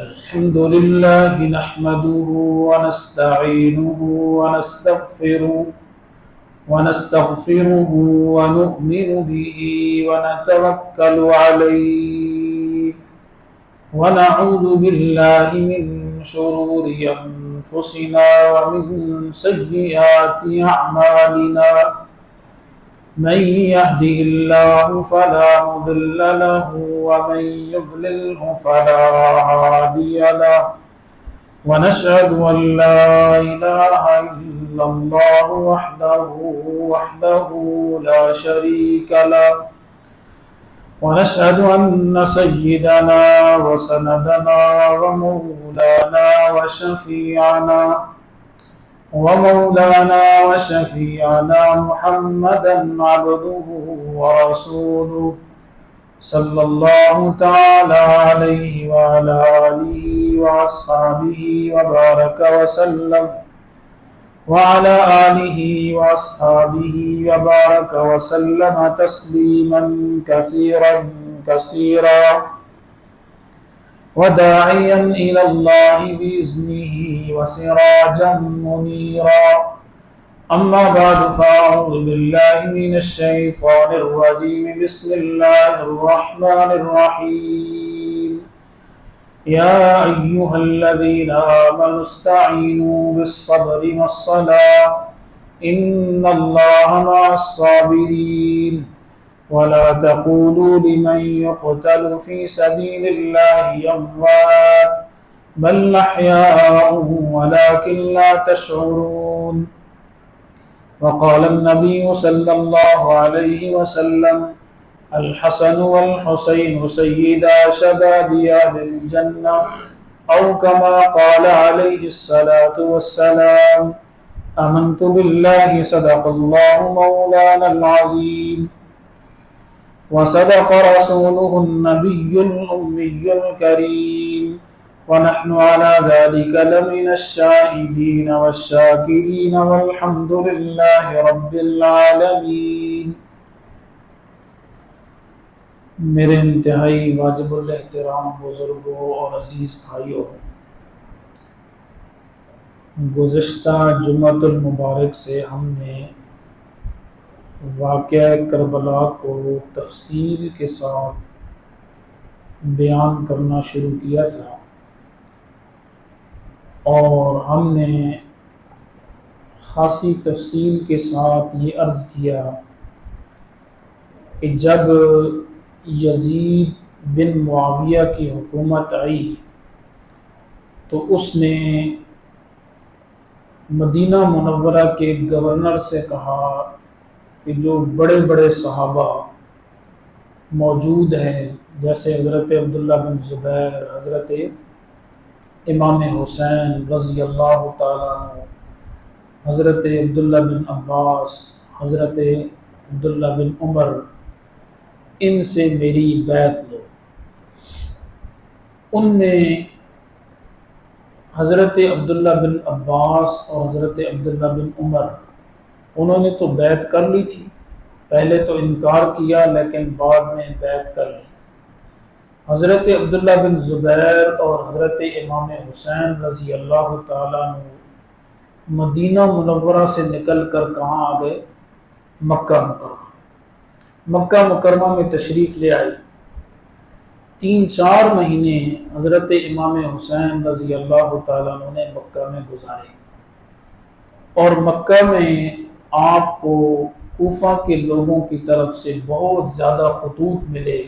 الحمد لله نحمده ونستعينه ونستغفره ونؤمن به ونتوكل عليه ونعوذ بالله من شرور أنفسنا ومن سيئات أعمالنا من يهده الله فلا مضل له ومن يضلله فلا هادي له ونشهد أن لا إله إلا الله وحده لا شريك له ونشهد أن سيدنا وسندنا ومولانا وشفيعنا محمدا عبده ورسوله صلى الله تعالى عليه وعلى آله وأصحابه وبارك وسلم وعلى آله وأصحابه وبارك وسلم تسليما كثيرا وداعيا إلى الله بإذنه وسراجا منيرا أما بعد فأعوذ بالله من الشيطان الرجيم بسم الله الرحمن الرحيم يا أيها الذين آمنوا استعينوا بالصبر والصلاة إن الله مع الصابرين ولا تقولوا لمن يقتل في سبيل الله أموات بل أحياء ولكن لا تشعرون وقال النبي صلى الله عليه وسلم الحسن والحسين سيدا شباب أهل الجنة أو كما قال عليه الصلاة والسلام آمنت بالله صدق الله مولانا العظيم وصدق رسوله النبي الأمي الكريم ونحن على ذلك لمن الشاهدين والشاكرين والحمد لله رب العالمين۔ میرے انتہائی واجب الاحترام بزرگوں اور عزیز بھائیوں، گزشتہ جمعۃ المبارک سے ہم نے واقعہ کربلا کو تفصیل کے ساتھ بیان کرنا شروع کیا تھا، اور ہم نے خاصی تفصیل کے ساتھ یہ عرض کیا کہ جب یزید بن معاویہ کی حکومت آئی تو اس نے مدینہ منورہ کے گورنر سے کہا کہ جو بڑے بڑے صحابہ موجود ہیں جیسے حضرت عبداللہ بن زبیر، حضرت امام حسین رضی اللہ تعالیٰ عنہ، حضرت عبداللہ بن عباس، حضرت عبداللہ بن عمر، ان سے میری بیعت لو۔ ان نے حضرت عبداللہ بن عباس اور حضرت عبداللہ بن عمر، انہوں نے تو بیعت کر لی تھی، پہلے تو انکار کیا لیکن بعد میں بیعت کر لی۔ حضرت عبداللہ بن زبیر اور حضرت امام حسین رضی اللہ تعالیٰ عنہ مدینہ منورہ سے نکل کر کہاں آ گئے؟ مکہ مکرمہ۔ مکہ مکرمہ میں تشریف لے آئی۔ 3-4 مہینے حضرت امام حسین رضی اللہ تعالیٰ عنہ نے مکہ میں گزارے، اور مکہ میں آپ کو کوفہ کے لوگوں کی طرف سے بہت زیادہ خطوط ملے۔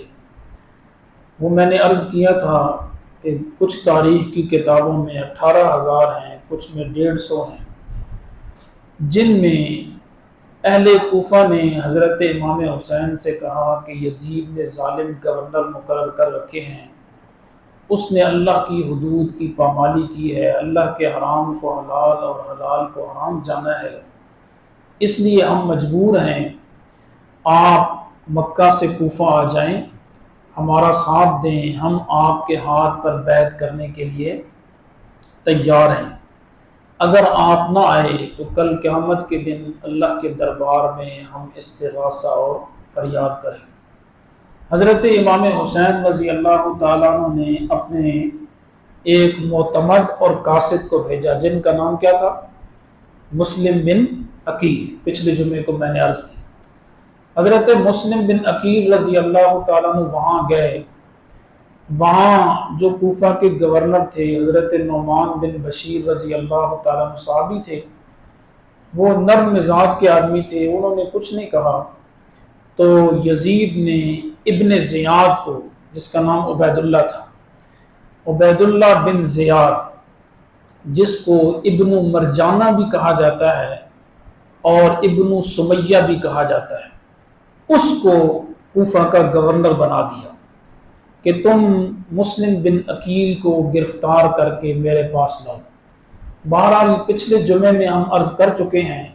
وہ میں نے عرض کیا تھا کہ کچھ تاریخ کی کتابوں میں 18,000 ہیں، کچھ میں 150 ہیں، جن میں اہل کوفہ نے حضرت امام حسین سے کہا کہ یزید نے ظالم گورنر مقرر کر رکھے ہیں، اس نے اللہ کی حدود کی پامالی کی ہے، اللہ کے حرام کو حلال اور حلال کو حرام جانا ہے، اس لیے ہم مجبور ہیں آپ مکہ سے کوفہ آ جائیں، ہمارا ساتھ دیں، ہم آپ کے ہاتھ پر بیعت کرنے کے لیے تیار ہیں۔ اگر آپ نہ آئے تو کل قیامت کے دن اللہ کے دربار میں ہم استغاثہ اور فریاد کریں گے۔ حضرت امام حسین رضی اللہ تعالیٰ عنہ نے اپنے ایک معتمد اور قاصد کو بھیجا جن کا نام کیا تھا؟ مسلم بن عقیل۔ پچھلے جمعے کو میں نے عرض کی، حضرت مسلم بن عقیل رضی اللہ تعالیٰ عنہ وہاں گئے۔ وہاں جو کوفہ کے گورنر تھے حضرت نعمان بن بشیر رضی اللہ تعالیٰ عنہ صحابی تھے، وہ نرم مزاج کے آدمی تھے، انہوں نے کچھ نہیں کہا۔ تو یزید نے ابن زیاد کو، جس کا نام عبید اللہ تھا، عبید اللہ بن زیاد، جس کو ابن مرجانہ بھی کہا جاتا ہے اور ابن سمیہ بھی کہا جاتا ہے، اس کو کوفہ کا گورنر بنا دیا کہ تم مسلم بن عقیل کو گرفتار کر کے میرے پاس لاؤ۔ بہرحال پچھلے جمعے میں ہم عرض کر چکے ہیں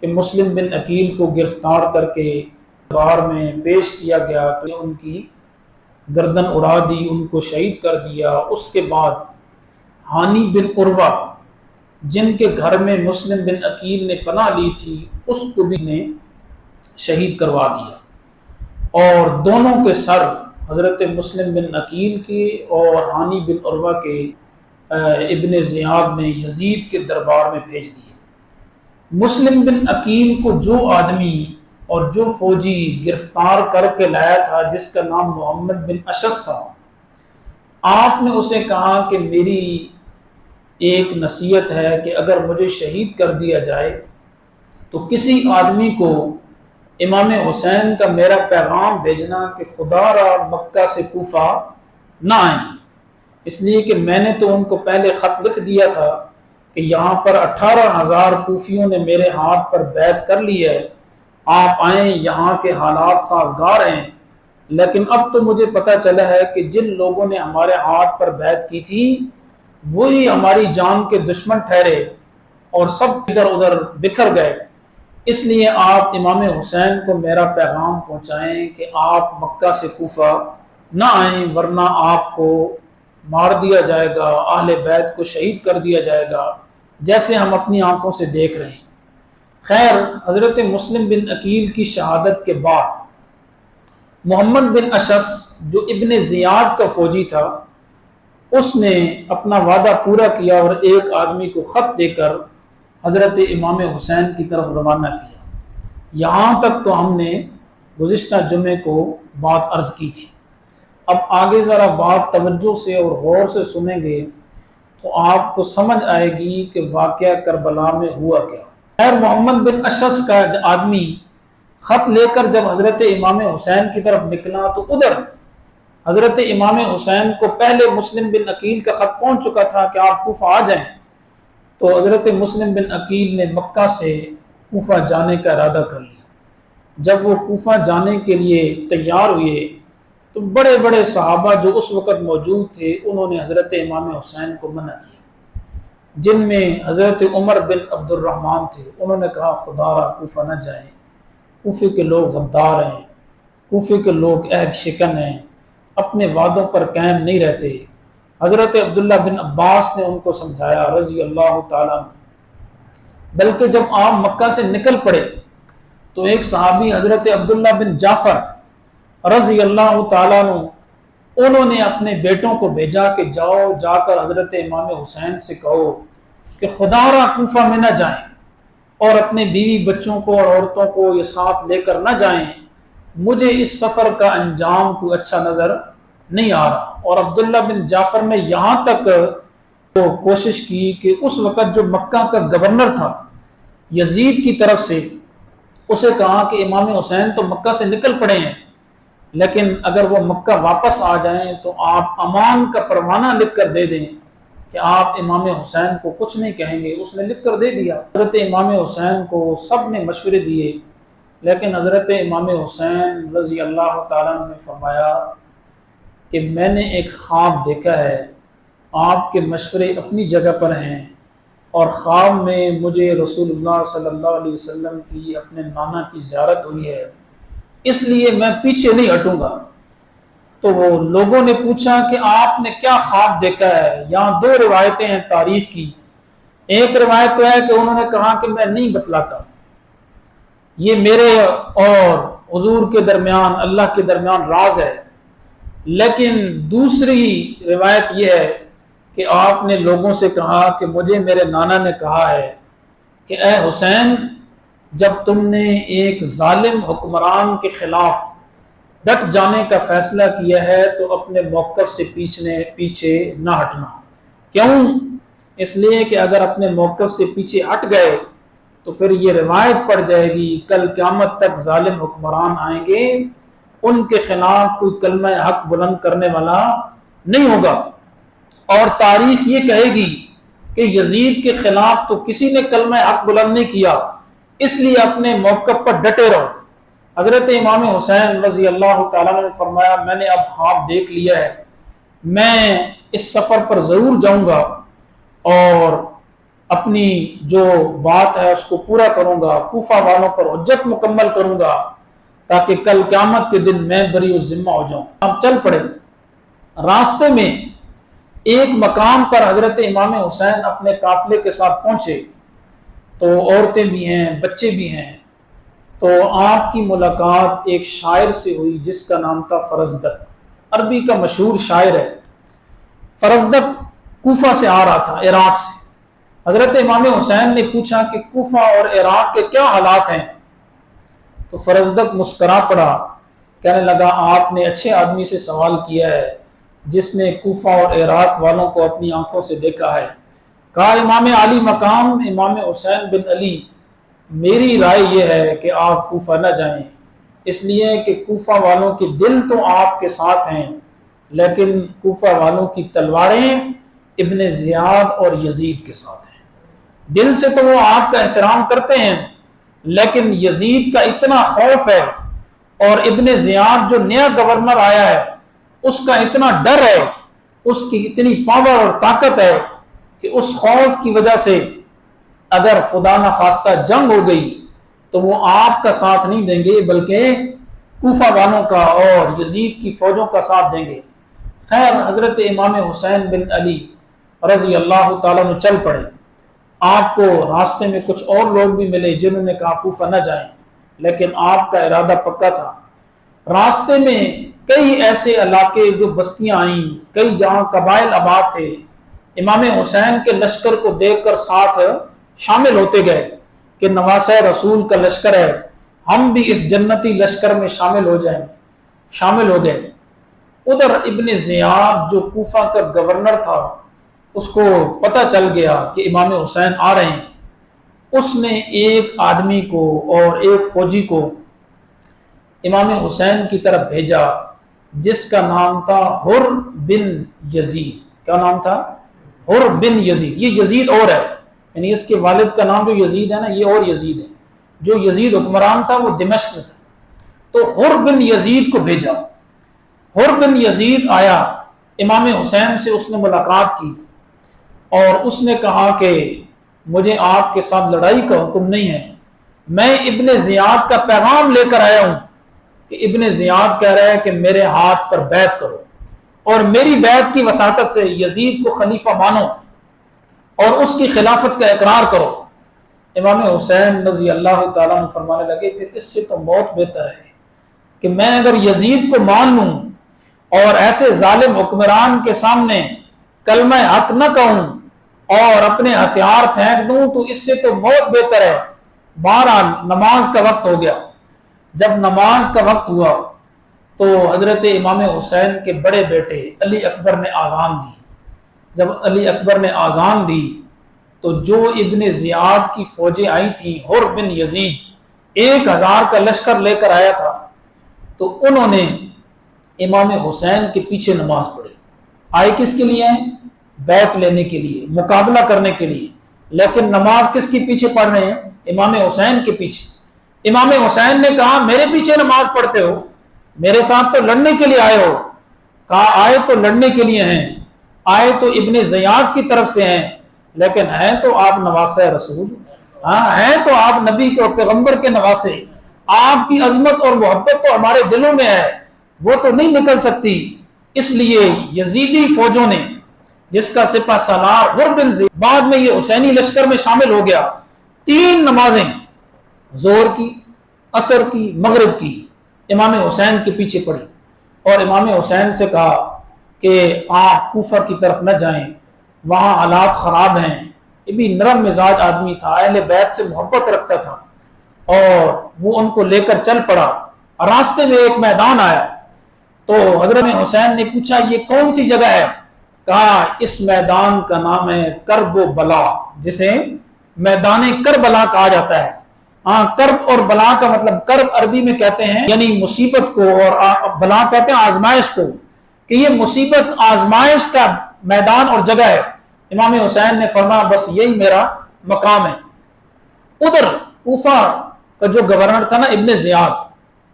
کہ مسلم بن عقیل کو گرفتار کر کے دربار میں پیش کیا گیا تو ان کی گردن اڑا دی، ان کو شہید کر دیا۔ اس کے بعد ہانی بن عروہ، جن کے گھر میں مسلم بن عقیل نے پناہ لی تھی، اس کو بھی نے شہید کروا دیا، اور دونوں کے سر حضرت مسلم بن عقیل کے اور ہانی بن عروہ کے ابن زیاد نے یزید کے دربار میں بھیج دیے۔ مسلم بن عقیل کو جو آدمی اور جو فوجی گرفتار کر کے لایا تھا، جس کا نام محمد بن اشس تھا، آپ نے اسے کہا کہ میری ایک نصیحت ہے کہ اگر مجھے شہید کر دیا جائے تو کسی آدمی کو امام حسین کا میرا پیغام بھیجنا کہ خدا را مکہ سے کوفہ نہ آئیں، اس لیے کہ میں نے تو ان کو پہلے خط لکھ دیا تھا کہ یہاں پر 18,000 کوفیوں نے میرے ہاتھ پر بیعت کر لی ہے، آپ آئیں، یہاں کے حالات سازگار ہیں۔ لیکن اب تو مجھے پتہ چلا ہے کہ جن لوگوں نے ہمارے ہاتھ پر بیعت کی تھی وہی ہماری جان کے دشمن ٹھہرے اور سب ادھر ادھر بکھر گئے، اس لیے آپ امام حسین کو میرا پیغام پہنچائیں کہ آپ مکہ سے کوفہ نہ آئیں، ورنہ آپ کو مار دیا جائے گا، اہل بیت کو شہید کر دیا جائے گا، جیسے ہم اپنی آنکھوں سے دیکھ رہے ہیں۔ خیر، حضرت مسلم بن عقیل کی شہادت کے بعد محمد بن اشس جو ابن زیاد کا فوجی تھا، اس نے اپنا وعدہ پورا کیا اور ایک آدمی کو خط دے کر حضرت امام حسین کی طرف روانہ کیا۔ یہاں تک تو ہم نے گزشتہ جمعے کو بات عرض کی تھی۔ اب آگے ذرا بات توجہ سے اور غور سے سنیں گے تو آپ کو سمجھ آئے گی کہ واقعہ کربلا میں ہوا کیا۔ خیر، محمد بن اشس کا آدمی خط لے کر جب حضرت امام حسین کی طرف نکلا تو ادھر حضرت امام حسین کو پہلے مسلم بن عقیل کا خط پہنچ چکا تھا کہ آپ کوفہ آ جائیں، تو حضرت مسلم بن عقیل نے مکہ سے کوفہ جانے کا ارادہ کر لیا۔ جب وہ کوفہ جانے کے لیے تیار ہوئے تو بڑے بڑے صحابہ جو اس وقت موجود تھے انہوں نے حضرت امام حسین کو منع کیا، جن میں حضرت عمر بن عبد الرحمن تھے۔ انہوں نے کہا خدا را کوفہ نہ جائیں، کوفے کے لوگ غدار ہیں، کوفے کے لوگ عہد شکن ہیں، اپنے وعدوں پر قائم نہیں رہتے۔ حضرت عبداللہ بن عباس نے ان کو سمجھایا رضی اللہ تعالیٰ عنہ۔ بلکہ جب آپ مکہ سے نکل پڑے تو ایک صحابی حضرت عبداللہ بن جعفر رضی اللہ تعالیٰ عنہ، انہوں نے اپنے بیٹوں کو بھیجا کہ جاؤ، جا کر حضرت امام حسین سے کہو کہ خدا را کوفہ میں نہ جائیں اور اپنے بیوی بچوں کو اور عورتوں کو یہ ساتھ لے کر نہ جائیں، مجھے اس سفر کا انجام کوئی اچھا نظر نہیں آ رہا۔ اور عبداللہ بن جعفر نے یہاں تک کوشش کی کہ اس وقت جو مکہ کا گورنر تھا یزید کی طرف سے، اسے کہا کہ امام حسین تو مکہ سے نکل پڑے ہیں، لیکن اگر وہ مکہ واپس آ جائیں تو آپ امان کا پروانہ لکھ کر دے دیں کہ آپ امام حسین کو کچھ نہیں کہیں گے۔ اس نے لکھ کر دے دیا۔ حضرت امام حسین کو سب نے مشورے دیے، لیکن حضرت امام حسین رضی اللہ تعالیٰ عنہ نے فرمایا کہ میں نے ایک خواب دیکھا ہے، آپ کے مشورے اپنی جگہ پر ہیں، اور خواب میں مجھے رسول اللہ صلی اللہ علیہ وسلم کی اپنے نانا کی زیارت ہوئی ہے، اس لیے میں پیچھے نہیں ہٹوں گا۔ تو وہ لوگوں نے پوچھا کہ آپ نے کیا خواب دیکھا ہے؟ یہاں دو روایتیں ہیں تاریخ کی۔ ایک روایت تو ہے کہ انہوں نے کہا کہ میں نہیں بتلاتا، یہ میرے اور حضور کے درمیان، اللہ کے درمیان راز ہے۔ لیکن دوسری روایت یہ ہے کہ آپ نے لوگوں سے کہا کہ مجھے میرے نانا نے کہا ہے کہ اے حسین، جب تم نے ایک ظالم حکمران کے خلاف ڈٹ جانے کا فیصلہ کیا ہے تو اپنے موقف سے پیچھے نہ ہٹنا۔ کیوں؟ اس لیے کہ اگر اپنے موقف سے پیچھے ہٹ گئے تو پھر یہ روایت پڑ جائے گی، کل قیامت تک ظالم حکمران آئیں گے، ان کے خلاف کوئی کلمہ حق بلند کرنے والا نہیں ہوگا، اور تاریخ یہ کہے گی کہ یزید کے خلاف تو کسی نے کلمہ حق بلند نہیں کیا، اس لیے اپنے موقف پر ڈٹے رہو۔ حضرت امام حسین رضی اللہ تعالیٰ نے فرمایا میں نے اب خواب دیکھ لیا ہے، میں اس سفر پر ضرور جاؤں گا اور اپنی جو بات ہے اس کو پورا کروں گا، کوفہ والوں پر حجت مکمل کروں گا تاکہ کل قیامت کے دن میں بری الذمہ ہو جاؤں۔ ہم چل پڑے۔ راستے میں ایک مقام پر حضرت امام حسین اپنے قافلے کے ساتھ پہنچے تو عورتیں بھی ہیں، بچے بھی ہیں، تو آپ کی ملاقات ایک شاعر سے ہوئی جس کا نام تھا فرزدق، عربی کا مشہور شاعر ہے۔ فرزدق کوفہ سے آ رہا تھا، عراق سے۔ حضرت امام حسین نے پوچھا کہ کوفہ اور عراق کے کیا حالات ہیں؟ تو فرزدق مسکرا پڑا، کہنے لگا آپ نے اچھے آدمی سے سوال کیا ہے جس نے کوفہ اور عراق والوں کو اپنی آنکھوں سے دیکھا ہے۔ کہا امام علی مقام امام حسین بن علی، میری رائے یہ ہے کہ آپ کوفہ نہ جائیں، اس لیے کہ کوفہ والوں کے دل تو آپ کے ساتھ ہیں لیکن کوفہ والوں کی تلواریں ابن زیاد اور یزید کے ساتھ ہیں۔ دل سے تو وہ آپ کا احترام کرتے ہیں لیکن یزید کا اتنا خوف ہے اور ابن زیاد جو نیا گورنر آیا ہے اس کا اتنا ڈر ہے، اس کی اتنی پاور اور طاقت ہے کہ اس خوف کی وجہ سے اگر خدا نہ خواستہ جنگ ہو گئی تو وہ آپ کا ساتھ نہیں دیں گے بلکہ کوفہ والوں کا اور یزید کی فوجوں کا ساتھ دیں گے۔ خیر، حضرت امام حسین بن علی رضی اللہ تعالیٰ نے چل پڑے۔ آپ کو راستے میں کچھ اور لوگ بھی ملے جنہوں نے کہا کوفہ نہ جائیں، لیکن آپ کا ارادہ پکا تھا۔ راستے میں کئی ایسے علاقے جو بستیاں آئیں، کئی جہاں قبائل آباد تھے، امام حسین کے لشکر کو دیکھ کر ساتھ شامل ہوتے گئے کہ نواسہ رسول کا لشکر ہے، ہم بھی اس جنتی لشکر میں شامل ہو گئے۔ ادھر ابن زیاد جو کوفہ کا گورنر تھا اس کو پتہ چل گیا کہ امام حسین آ رہے ہیں۔ اس نے ایک آدمی کو اور ایک فوجی کو امام حسین کی طرف بھیجا جس کا نام تھا حر بن یزید۔ کیا نام تھا؟ حر بن یزید۔ یہ یزید اور ہے، یعنی اس کے والد کا نام جو یزید ہے نا، یہ اور یزید ہے۔ جو یزید حکمران تھا وہ دمشق میں تھا، تو حر بن یزید کو بھیجا۔ حر بن یزید آیا، امام حسین سے اس نے ملاقات کی اور اس نے کہا کہ مجھے آپ کے ساتھ لڑائی کا حکم نہیں ہے، میں ابن زیاد کا پیغام لے کر آیا ہوں کہ ابن زیاد کہہ رہا ہے کہ میرے ہاتھ پر بیعت کرو اور میری بیعت کی وساطت سے یزید کو خلیفہ مانو اور اس کی خلافت کا اقرار کرو۔ امام حسین رضی اللہ تعالیٰ عنہ فرمانے لگے کہ اس سے تو موت بہتر ہے کہ میں اگر یزید کو مان لوں اور ایسے ظالم حکمران کے سامنے کلمہ حق نہ کہوں اور اپنے ہتھیار پھینک دوں تو اس سے تو موت بہتر ہے۔ بہرحال نماز کا وقت ہو گیا۔ جب نماز کا وقت ہوا تو حضرت امام حسین کے بڑے بیٹے علی اکبر نے آذان دی۔ جب علی اکبر نے آذان دی تو جو ابن زیاد کی فوجیں آئی تھیں، حر بن یزید 1000 کا لشکر لے کر آیا تھا، تو انہوں نے امام حسین کے پیچھے نماز پڑھی۔ آئے کس کے لیے ہیں؟ بیعت لینے کے لیے، مقابلہ کرنے کے لیے، لیکن نماز کس کے پیچھے پڑھ رہے ہیں؟ امام حسین کے پیچھے۔ امام حسین نے کہا میرے پیچھے نماز پڑھتے ہو، میرے ساتھ تو لڑنے کے لیے آئے ہو؟ کہا آئے تو لڑنے کے لیے ہیں، آئے تو ابن زیاد کی طرف سے ہیں، لیکن ہیں تو آپ نواسہ رسول، ہیں تو آپ نبی کے اور پیغمبر کے نواسے، آپ کی عظمت اور محبت تو ہمارے دلوں میں ہے، وہ تو نہیں نکل سکتی۔ اس لیے یزیدی فوجوں نے، جس کا سپہ سالار حر بن زیاد بعد میں یہ حسینی لشکر میں شامل ہو گیا، 3 نمازیں، ظہر کی، عصر کی، مغرب کی، امام حسین کے پیچھے پڑھی اور امام حسین سے کہا کہ آپ کوفہ کی طرف نہ جائیں، وہاں حالات خراب ہیں. یہ بھی نرم مزاج آدمی تھا، اہل بیت سے محبت رکھتا تھا، اور وہ ان کو لے کر چل پڑا. راستے میں ایک میدان آیا تو حضرت حسین نے پوچھا یہ کون سی جگہ ہے؟ کہا اس میدان کا نام ہے کرب و بلا، جسے میدان کربلا کہا جاتا ہے. ہاں، کرب اور بلا کا مطلب، کرب عربی میں کہتے ہیں یعنی مصیبت کو، اور بلا کہتے ہیں آزمائش کو، کہ یہ مصیبت آزمائش کا میدان اور جگہ ہے. امام حسین نے فرمایا بس یہی میرا مقام ہے. ادھر کوفہ کا جو گورنر تھا نا ابن زیاد،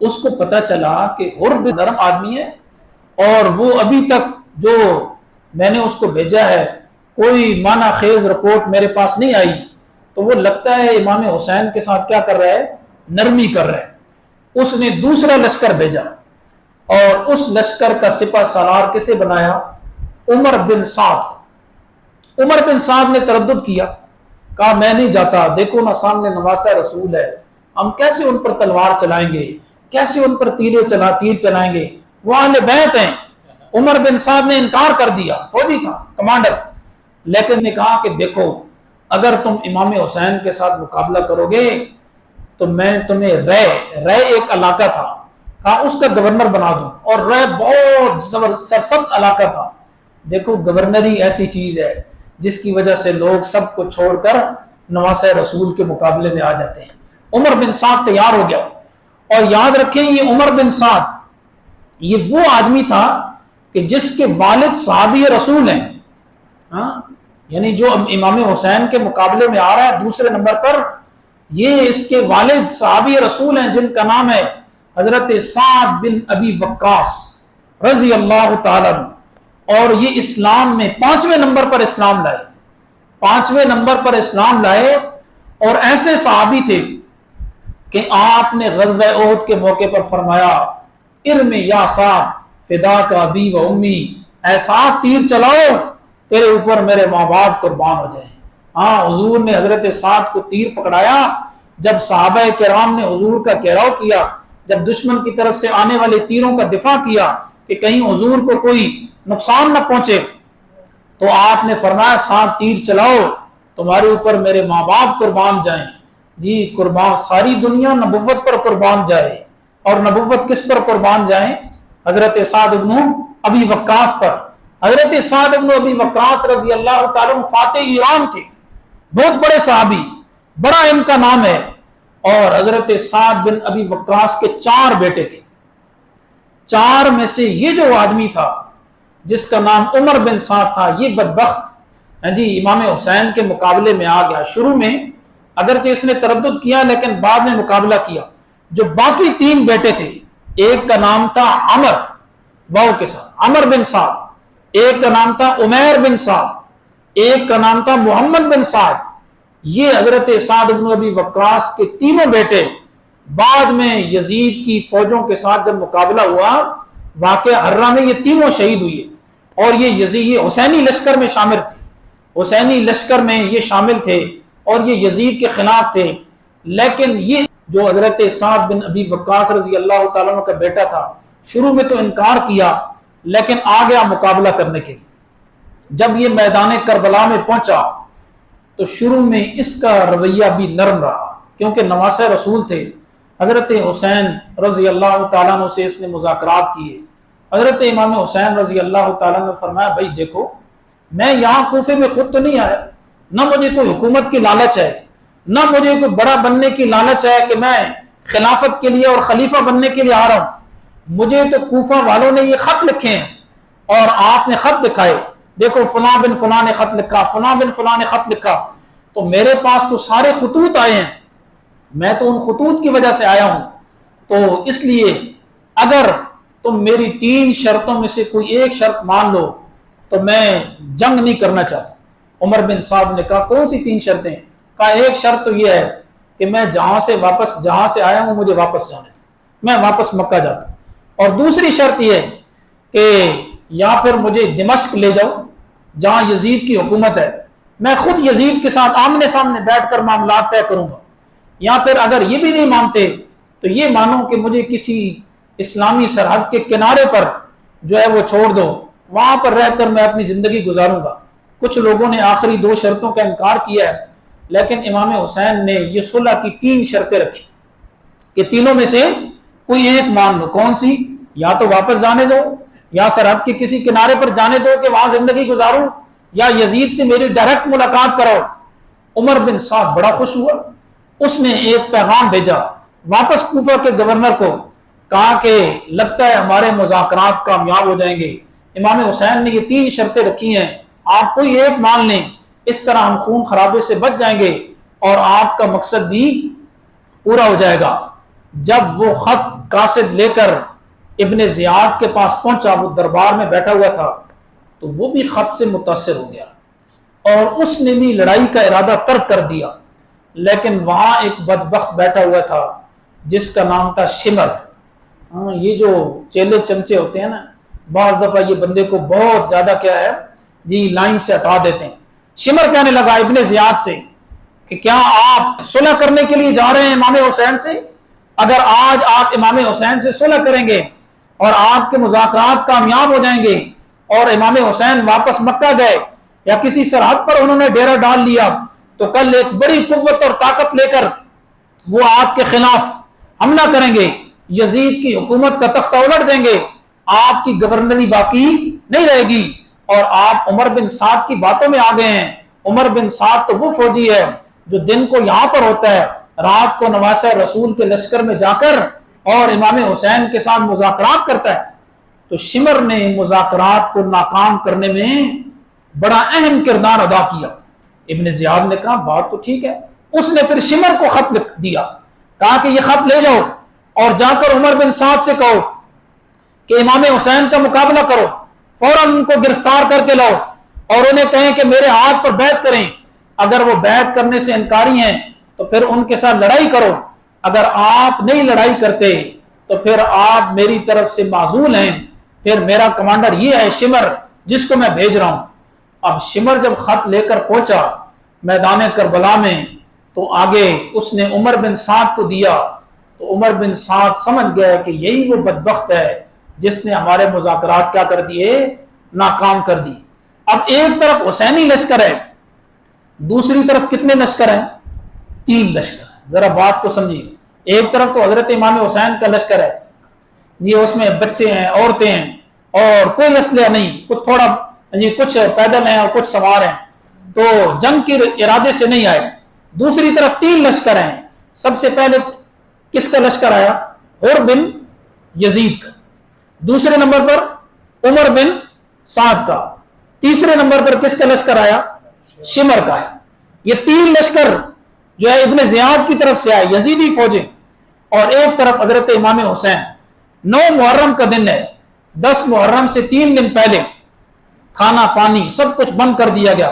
اس کو پتا چلا کہ حرب نرم آدمی ہے، اور وہ ابھی تک جو میں نے اس کو بھیجا ہے کوئی معنی خیز رپورٹ میرے پاس نہیں آئی. تو وہ لگتا ہے امام حسین کے ساتھ کیا کر رہا ہے؟ نرمی کر رہا ہے. اس نے دوسرا لشکر بھیجا، اور اس لشکر کا سپہ سالار کسے بنایا؟ عمر بن سعد. عمر بن سعد نے تردد کیا، کہا میں نہیں جاتا، دیکھو نا سامنے نواسہ رسول ہے، ہم کیسے ان پر تلوار چلائیں گے، کیسے ان پر تیر چلائیں گے، وہ اہل بیت ہیں. عمر بن سعد نے انکار کر دیا، فوجی تھا، کمانڈر، لیکن نے کہا کہ دیکھو اگر تم امام حسین کے ساتھ مقابلہ کرو گے تو میں تمہیں رے ایک علاقہ تھا، کہا اس کا گورنر بنا دوں، اور رے بہت سرسبز علاقہ تھا. دیکھو گورنری ایسی چیز ہے جس کی وجہ سے لوگ سب کو چھوڑ کر نواسہ رسول کے مقابلے میں آ جاتے ہیں. عمر بن سعد تیار ہو گیا. اور یاد رکھیں یہ عمر بن سعد یہ وہ آدمی تھا کہ جس کے والد صحابی رسول ہیں. یعنی جو امام حسین کے مقابلے میں آ رہا ہے دوسرے نمبر پر، یہ اس کے والد صحابی رسول ہیں جن کا نام ہے حضرت سعد بن ابی وقاص رضی اللہ تعالیٰ عنہ. اور یہ اسلام میں 5ویں نمبر پر اسلام لائے، 5ویں نمبر پر اسلام لائے. اور ایسے صحابی تھے کہ آپ نے غزوہ احد کے موقع پر فرمایا ارم یا سعد فدا کا ابی و امی، اے سعد تیر چلاؤ، تیرے اوپر میرے ماں باپ قربان ہو جائیں. ہاں، حضور نے حضرت سعد کو تیر پکڑایا. جب صحابہ کرام نے حضور کا گھیراؤ کیا، جب دشمن کی طرف سے آنے والے تیروں کا دفاع کیا کہ کہیں حضور کو کوئی نقصان نہ پہنچے، تو آپ نے فرمایا سعد تیر چلاؤ، تمہارے اوپر میرے ماں باپ قربان جائیں. جی قربان ساری دنیا نبوت پر قربان جائے، اور نبوت کس پر قربان جائیں؟ حضرت سعد بن ابی وقاص پر. حضرت سعد بن ابی وقاص رضی اللہ تعالیٰ عنہ فاتح ایران تھے، بہت بڑے صحابی، بڑا ان کا نام ہے. اور حضرت سعد بن ابی وقاص کے 4 بیٹے تھے. 4 میں سے یہ جو آدمی تھا جس کا نام عمر بن سعد تھا، یہ بدبخت جی امام حسین کے مقابلے میں آ گیا. شروع میں اگرچہ اس نے تردد کیا لیکن بعد میں مقابلہ کیا. جو باقی 3 بیٹے تھے، ایک کا نام تھا عمر واو کے ساتھ عمر بن سعد، ایک کا نام تھا عمیر بن سعد، ایک کا نام تھا محمد بن سعد. یہ حضرت سعد بن ابی وقاص کے تینوں بیٹے بعد میں یزید کی فوجوں کے ساتھ جب مقابلہ ہوا واقعہ ہررا میں، یہ تینوں شہید ہوئے. اور یہ حسینی لشکر میں شامل تھے، حسینی لشکر میں یہ شامل تھے اور یہ یزید کے خلاف تھے. لیکن یہ جو حضرت سعد بن ابی وقاص رضی اللہ تعالیٰ عنہ کا بیٹا تھا، شروع میں تو انکار کیا لیکن آ گیا مقابلہ کرنے کے لیے. جب یہ میدان کربلا میں پہنچا تو شروع میں اس کا رویہ بھی نرم رہا، کیونکہ نواسہ رسول تھے. حضرت حسین رضی اللہ تعالیٰ عنہ سے اس نے مذاکرات کیے. حضرت امام حسین رضی اللہ تعالیٰ نے فرمایا بھائی دیکھو میں یہاں کوفے میں خود تو نہیں آیا، نہ مجھے کوئی حکومت کی لالچ ہے، نہ مجھے کوئی بڑا بننے کی لالچ ہے کہ میں خلافت کے لیے اور خلیفہ بننے کے لیے آ رہا ہوں. مجھے تو کوفہ والوں نے یہ خط لکھے ہیں اور آپ نے خط دکھائے، دیکھو فلاں بن فلاں نے خط لکھا، فلاں بن فلاں نے خط لکھا. تو میرے پاس تو سارے خطوط آئے ہیں، میں تو ان خطوط کی وجہ سے آیا ہوں. تو اس لیے اگر تم میری 3 شرطوں میں سے کوئی ایک شرط مان لو تو میں جنگ نہیں کرنا چاہتا. عمر بن سعد نے کہا کون سی 3 شرطیں؟ کہا ایک شرط تو یہ ہے کہ میں جہاں سے آیا ہوں مجھے واپس جانے دو، میں واپس مکہ جاتا ہوں. اور دوسری شرط یہ ہے کہ یا پھر مجھے دمشق لے جاؤ جہاں یزید کی حکومت ہے، میں خود یزید کے ساتھ آمنے سامنے بیٹھ کر معاملات طے کروں گا. یا پھر اگر یہ بھی نہیں مانتے تو یہ مانو کہ مجھے کسی اسلامی سرحد کے کنارے پر جو ہے وہ چھوڑ دو، وہاں پر رہ کر میں اپنی زندگی گزاروں گا. کچھ لوگوں نے آخری 2 شرطوں کا انکار کیا ہے، لیکن امام حسین نے یہ صلح کی 3 شرطیں رکھی کہ تینوں میں سے کوئی ایک مان لو۔ کون سی؟ یا تو واپس جانے دو، یا سرحد کے کسی کنارے پر جانے دو کہ وہاں زندگی گزاروں، یا یزید سے میری ڈائریکٹ ملاقات کرو۔ عمر بن سعد بڑا خوش ہوا، اس نے ایک پیغام بھیجا واپس کوفہ کے گورنر کو، کہا کہ لگتا ہے ہمارے مذاکرات کامیاب ہو جائیں گے، امام حسین نے یہ 3 شرطیں رکھی ہیں، آپ کوئی ایک مان لیں، اس طرح ہم خون خرابے سے بچ جائیں گے اور آپ کا مقصد بھی پورا ہو جائے گا۔ جب وہ خط قاصد لے کر ابن زیاد کے پاس پہنچا، وہ دربار میں بیٹھا ہوا تھا، تو وہ بھی خط سے متاثر ہو گیا اور اس نے بھی لڑائی کا ارادہ ترک کر دیا۔ لیکن وہاں ایک بدبخت بیٹھا ہوا تھا جس کا نام تھا شمر۔ یہ جو چیلے چمچے ہوتے ہیں نا، بعض دفعہ یہ بندے کو بہت زیادہ کیا ہے جی لائن سے ہٹا دیتے ہیں۔ شمر کہنے لگا ابن زیاد سے کہ کیا آپ صلح کرنے کے لیے جا رہے ہیں امام حسین سے؟ اگر آج آپ امام حسین سے صلح کریں گے اور آپ کے مذاکرات کامیاب ہو جائیں گے اور امام حسین واپس مکہ گئے یا کسی سرحد پر انہوں نے ڈیرا ڈال لیا، تو کل ایک بڑی قوت اور طاقت لے کر وہ آپ کے خلاف حملہ کریں گے، یزید کی حکومت کا تختہ الٹ دیں گے، آپ کی گورنری باقی نہیں رہے گی۔ اور آپ عمر بن سعد کی باتوں میں آ گئے ہیں۔ عمر بن سعد تو وہ فوجی ہے جو دن کو یہاں پر ہوتا ہے، رات کو نواسہ رسول کے لشکر میں جا کر اور امام حسین کے ساتھ مذاکرات کرتا ہے۔ تو شمر نے مذاکرات کو ناکام کرنے میں بڑا اہم کردار ادا کیا۔ ابن زیاد نے کہا بات تو ٹھیک ہے، اس نے پھر شمر کو خط لکھ دیا، کہا کہ یہ خط لے جاؤ اور جا کر عمر بن سعد سے کہو کہ امام حسین کا مقابلہ کرو، فوراً ان کو گرفتار کر کے لاؤ اور انہیں کہیں کہ میرے ہاتھ پر بیعت کریں، اگر وہ بیعت کرنے سے انکاری ہیں تو پھر ان کے ساتھ لڑائی کرو، اگر آپ نہیں لڑائی کرتے تو پھر آپ میری طرف سے معزول ہیں، پھر میرا کمانڈر یہ ہے شمر جس کو میں بھیج رہا ہوں۔ اب شمر جب خط لے کر پہنچا میدان کربلا میں تو آگے اس نے عمر بن سعد کو دیا، تو عمر بن سعد سمجھ گیا کہ یہی وہ بدبخت ہے جس نے ہمارے مذاکرات کیا کر دیے، ناکام کر دی۔ اب ایک طرف حسینی لشکر ہے، دوسری طرف کتنے لشکر ہیں؟ 3 لشکر ہیں۔ ذرا بات کو سمجھیے، ایک طرف تو حضرت امام حسین کا لشکر ہے، یہ اس میں بچے ہیں، عورتیں ہیں اور کوئی اسلحہ نہیں، کچھ تھوڑا کچھ پیدل ہیں اور کچھ سوار ہیں، تو جنگ کے ارادے سے نہیں آئے۔ دوسری طرف 3 لشکر ہیں۔ سب سے پہلے کس کا لشکر آیا؟ حر بن یزید کا، دوسرے نمبر پر عمر بن سعد کا، تیسرے نمبر پر کس کا لشکر آیا؟ شمر کا آیا۔ یہ 3 لشکر جو ہے ابن زیاد کی طرف سے آئے، یزیدی فوجیں، اور ایک طرف حضرت امام حسین۔ 9 محرم کا دن ہے، 10 محرم سے 3 دن پہلے کھانا پانی سب کچھ بند کر دیا گیا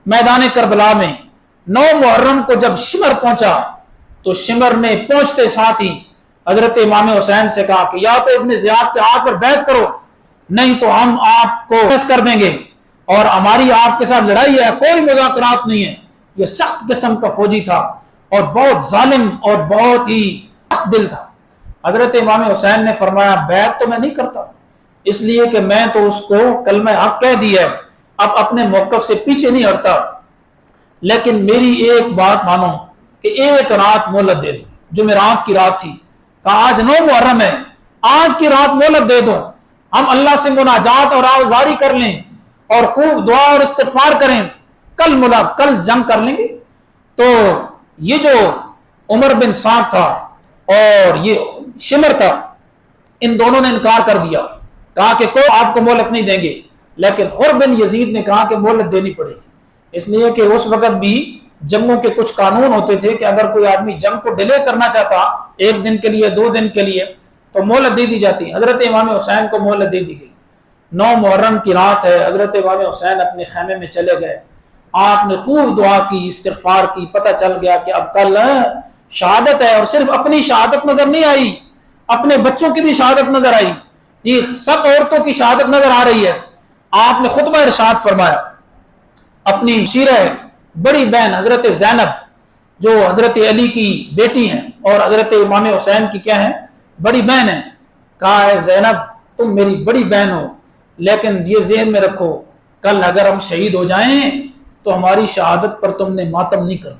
میدان کربلا میں۔ 9 محرم کو جب شمر پہنچا تو شمر نے پہنچتے ساتھ ہی حضرت امام حسین سے کہا کہ یا تو ابن زیاد کے ہاتھ پر بیعت کرو، نہیں تو ہم آپ کو قصد کر دیں گے اور ہماری آپ کے ساتھ لڑائی ہے، کوئی مذاکرات نہیں ہے۔ یہ سخت قسم کا فوجی تھا اور بہت ظالم اور بہت ہی سخت دل تھا۔ حضرت امام حسین نے فرمایا بیعت تو میں نہیں کرتا، اس لیے کہ میں تو اس کو کلمہ حق کہہ دی ہے، اب اپنے موقف سے پیچھے نہیں ہٹتا، لیکن میری ایک بات مانو کہ ایک رات مہلت دے دو۔ جمعرات کی رات تھی، کہا آج 9 محرم ہے، آج کی رات مہلت دے دو، ہم اللہ سے مناجات اور آوازاری کر لیں اور خوب دعا اور استغفار کریں، کل جنگ کر لیں گے۔ تو یہ جو عمر بن سعد تھا اور یہ شمر تھا، ان دونوں نے انکار کر دیا، کہا کہ کوئی آپ کو مہلت نہیں دیں گے، لیکن حر بن یزید نے کہا کہ مہلت دینی پڑے گی، اس لیے کہ اس وقت بھی جنگوں کے کچھ قانون ہوتے تھے کہ اگر کوئی آدمی جنگ کو ڈیلے کرنا چاہتا 1 دن کے لیے 2 دن کے لیے تو مہلت دے دی جاتی۔ حضرت امام حسین کو مہلت دے دی گئی۔ 9 محرم کی رات ہے، حضرت امام حسین اپنے خیمے میں چلے گئے، آپ نے خوب دعا کی، استغفار کی، پتہ چل گیا کہ اب کل شہادت ہے، اور صرف اپنی شہادت نظر نہیں آئی، اپنے بچوں کی بھی شہادت نظر آئی، یہ سب عورتوں کی شہادت نظر آ رہی ہے۔ آپ نے خطبہ ارشاد فرمایا، اپنی شیرہ بڑی بہن حضرت زینب جو حضرت علی کی بیٹی ہیں اور حضرت امام حسین کی کیا ہیں؟ بڑی بہن ہیں، کہا ہے زینب تم میری بڑی بہن ہو، لیکن یہ ذہن میں رکھو کل اگر ہم شہید ہو جائیں تو ہماری شہادت پر تم نے ماتم نہیں کرنا،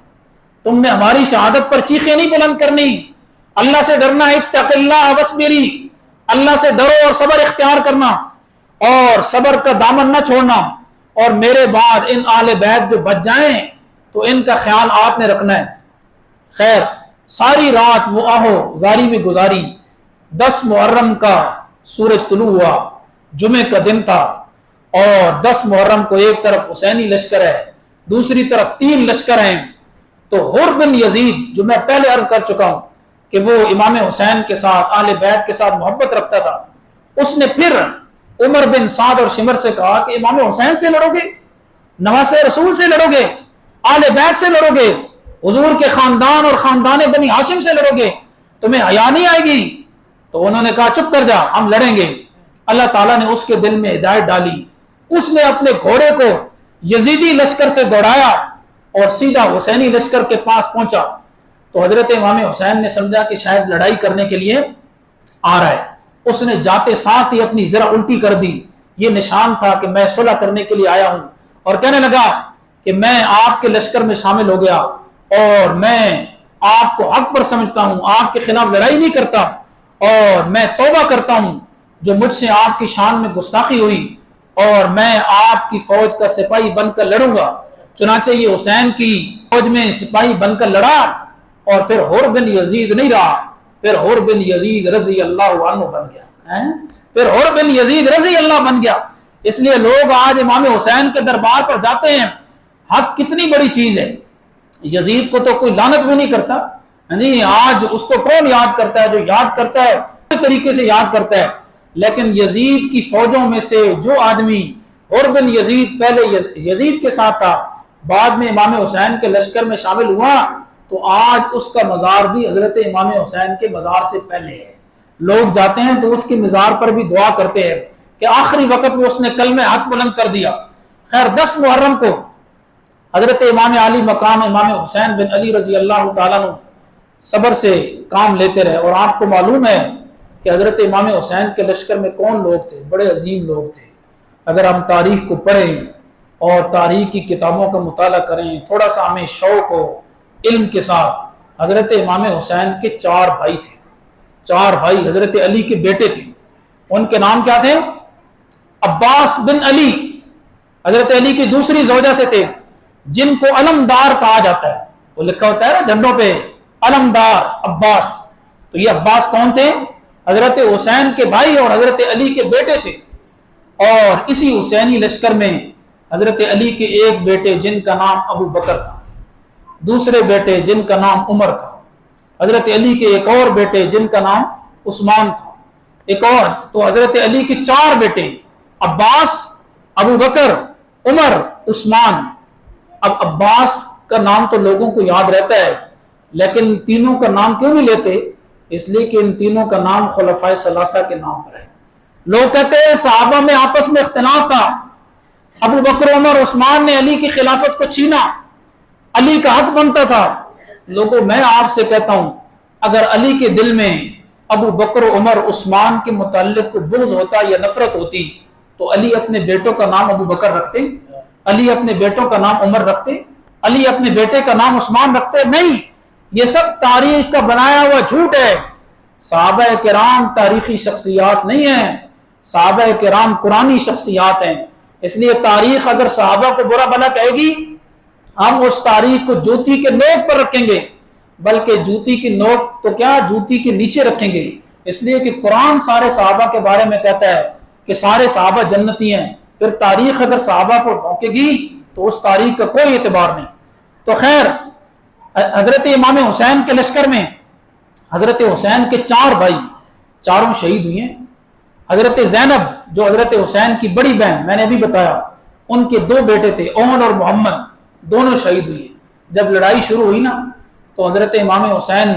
تم نے ہماری شہادت پر چیخیں نہیں بلند کرنی، اللہ سے ڈرنا ہے، اتق اللہ وصبری، اللہ سے ڈرو اور صبر اختیار کرنا اور صبر کا دامن نہ چھوڑنا، اور میرے بعد ان اہل بیت جو بچ جائیں تو ان کا خیال آپ نے رکھنا ہے۔ خیر ساری رات وہ آہو زاری میں گزاری۔ 10 محرم کا سورج طلوع ہوا، جمعے کا دن تھا، اور 10 محرم کو ایک طرف حسینی لشکر ہے، دوسری طرف 3 لشکر ہیں۔ تو حر بن یزید جو میں پہلے عرض کر چکا ہوں کہ وہ امام حسین کے ساتھ اہل بیت کے ساتھ محبت رکھتا تھا، اس نے پھر عمر بن سعد اور شمر سے کہا کہ امام حسین سے لڑو گے، نواسے رسول سے لڑو گے، اہل بیت سے لڑو گے، حضور کے خاندان اور خاندان بنی ہاشم سے لڑو گے، تمہیں حیا نہیں آئے گی؟ تو انہوں نے کہا چپ کر جا، ہم لڑیں گے۔ اللہ تعالیٰ نے اس کے دل میں ہدایت ڈالی، اس نے اپنے گھوڑے کو یزیدی لشکر سے دوڑایا اور سیدھا حسینی لشکر کے پاس پہنچا۔ تو حضرت امام حسین نے سمجھا کہ شاید لڑائی کرنے کے لیے آ رہا ہے، اس نے جاتے ساتھ ہی اپنی ذرا الٹی کر دی، یہ نشان تھا کہ میں صلح کرنے کے لیے آیا ہوں، اور کہنے لگا کہ میں آپ کے لشکر میں شامل ہو گیا اور میں آپ کو حق پر سمجھتا ہوں، آپ کے خلاف لڑائی نہیں کرتا، اور میں توبہ کرتا ہوں جو مجھ سے آپ کی شان میں گستاخی ہوئی، اور میں آپ کی فوج کا سپاہی بن کر لڑوں گا۔ چنانچہ یہ حسین کی فوج میں سپاہی بن کر لڑا، اور پھر حر بن یزید نہیں رہا، پھر حر بن یزید رضی اللہ عنہ بن گیا، پھر حر بن یزید رضی اللہ بن گیا۔ اس لیے لوگ آج امام حسین کے دربار پر جاتے ہیں، حق کتنی بڑی چیز ہے، یزید کو تو کوئی لعنت بھی نہیں کرتا، نہیں آج اس کو کون یاد کرتا ہے؟ جو یاد کرتا ہے اس طریقے سے یاد کرتا ہے، لیکن یزید کی فوجوں میں سے جو آدمی حر بن یزید پہلے یزید کے ساتھ تھا، بعد میں امام حسین کے لشکر میں شامل ہوا، تو آج اس کا مزار بھی حضرت امام حسین کے مزار سے پہلے ہے۔ لوگ جاتے ہیں تو اس کے مزار پر بھی دعا کرتے ہیں کہ آخری وقت میں اس نے کلمہ حق بلند کر دیا۔ خیر 10 محرم کو حضرت امام علی مقام امام حسین بن علی رضی اللہ تعالیٰ عنہ صبر سے کام لیتے رہے، اور آپ کو معلوم ہے کہ حضرت امام حسین کے لشکر میں کون لوگ تھے؟ بڑے عظیم لوگ تھے۔ اگر ہم تاریخ کو پڑھیں اور تاریخ کی کتابوں کا مطالعہ کریں، تھوڑا سا ہمیں شوق و علم کے ساتھ، حضرت امام حسین کے 4 بھائی تھے، 4 بھائی حضرت علی کے بیٹے تھے۔ ان کے نام کیا تھے؟ عباس بن علی حضرت علی کی دوسری زوجہ سے تھے، جن کو علمدار کہا جاتا ہے، وہ لکھا ہوتا ہے نا جھنڈوں پہ علمدار عباس۔ تو یہ عباس کون تھے؟ حضرت حسین کے بھائی اور حضرت علی کے بیٹے تھے، اور اسی حسینی لشکر میں حضرت علی کے ایک بیٹے جن کا نام ابو بکر تھا، دوسرے بیٹے جن کا نام عمر تھا، حضرت علی کے ایک اور بیٹے جن کا نام عثمان تھا، ایک اور، تو حضرت علی کے 4 بیٹے عباس، ابو بکر، عمر، عثمان۔ اب عباس کا نام تو لوگوں کو یاد رہتا ہے، لیکن تینوں کا نام کیوں نہیں لیتے؟ اس لیے کہ ان تینوں کا نام خلفائے ثلاثہ کے نام پر ہے۔ لوگ کہتے ہیں صحابہ میں آپس میں اختلاف تھا، ابو بکر، عمر، عثمان نے علی کی خلافت کو چھینا، علی کا حق بنتا تھا۔ لوگوں میں آپ سے کہتا ہوں، اگر علی کے دل میں ابو بکر، عمر، عثمان کے متعلق کوئی بغض ہوتا یا نفرت ہوتی تو علی اپنے بیٹوں کا نام ابو بکر رکھتے، علی اپنے بیٹوں کا نام عمر رکھتے، علی اپنے بیٹے کا نام عثمان رکھتے؟ نہیں، یہ سب تاریخ کا بنایا ہوا جھوٹ ہے۔ صحابہ کرام تاریخی شخصیات نہیں ہیں، صحابہ کرام قرآنی شخصیات ہیں۔ اس لیے تاریخ اگر صحابہ کو برا بھلا کہے گی، ہم اس تاریخ کو جوتی کے نوک پر رکھیں گے، بلکہ جوتی کی نوک تو کیا، جوتی کے نیچے رکھیں گے، اس لیے کہ قرآن سارے صحابہ کے بارے میں کہتا ہے کہ سارے صحابہ جنتی ہیں۔ پھر تاریخ اگر صحابہ کو بھونکے گی تو اس تاریخ کا کوئی اعتبار نہیں۔ تو خیر حضرت امام حسین کے لشکر میں حضرت حسین کے 4 بھائی، چاروں شہید ہوئے ہیں۔ حضرت زینب جو حضرت حسین کی بڑی بہن، میں نے ابھی بتایا، ان کے 2 بیٹے تھے، اون اور محمد، دونوں شہید ہوئے۔ جب لڑائی شروع ہوئی نا تو حضرت امام حسین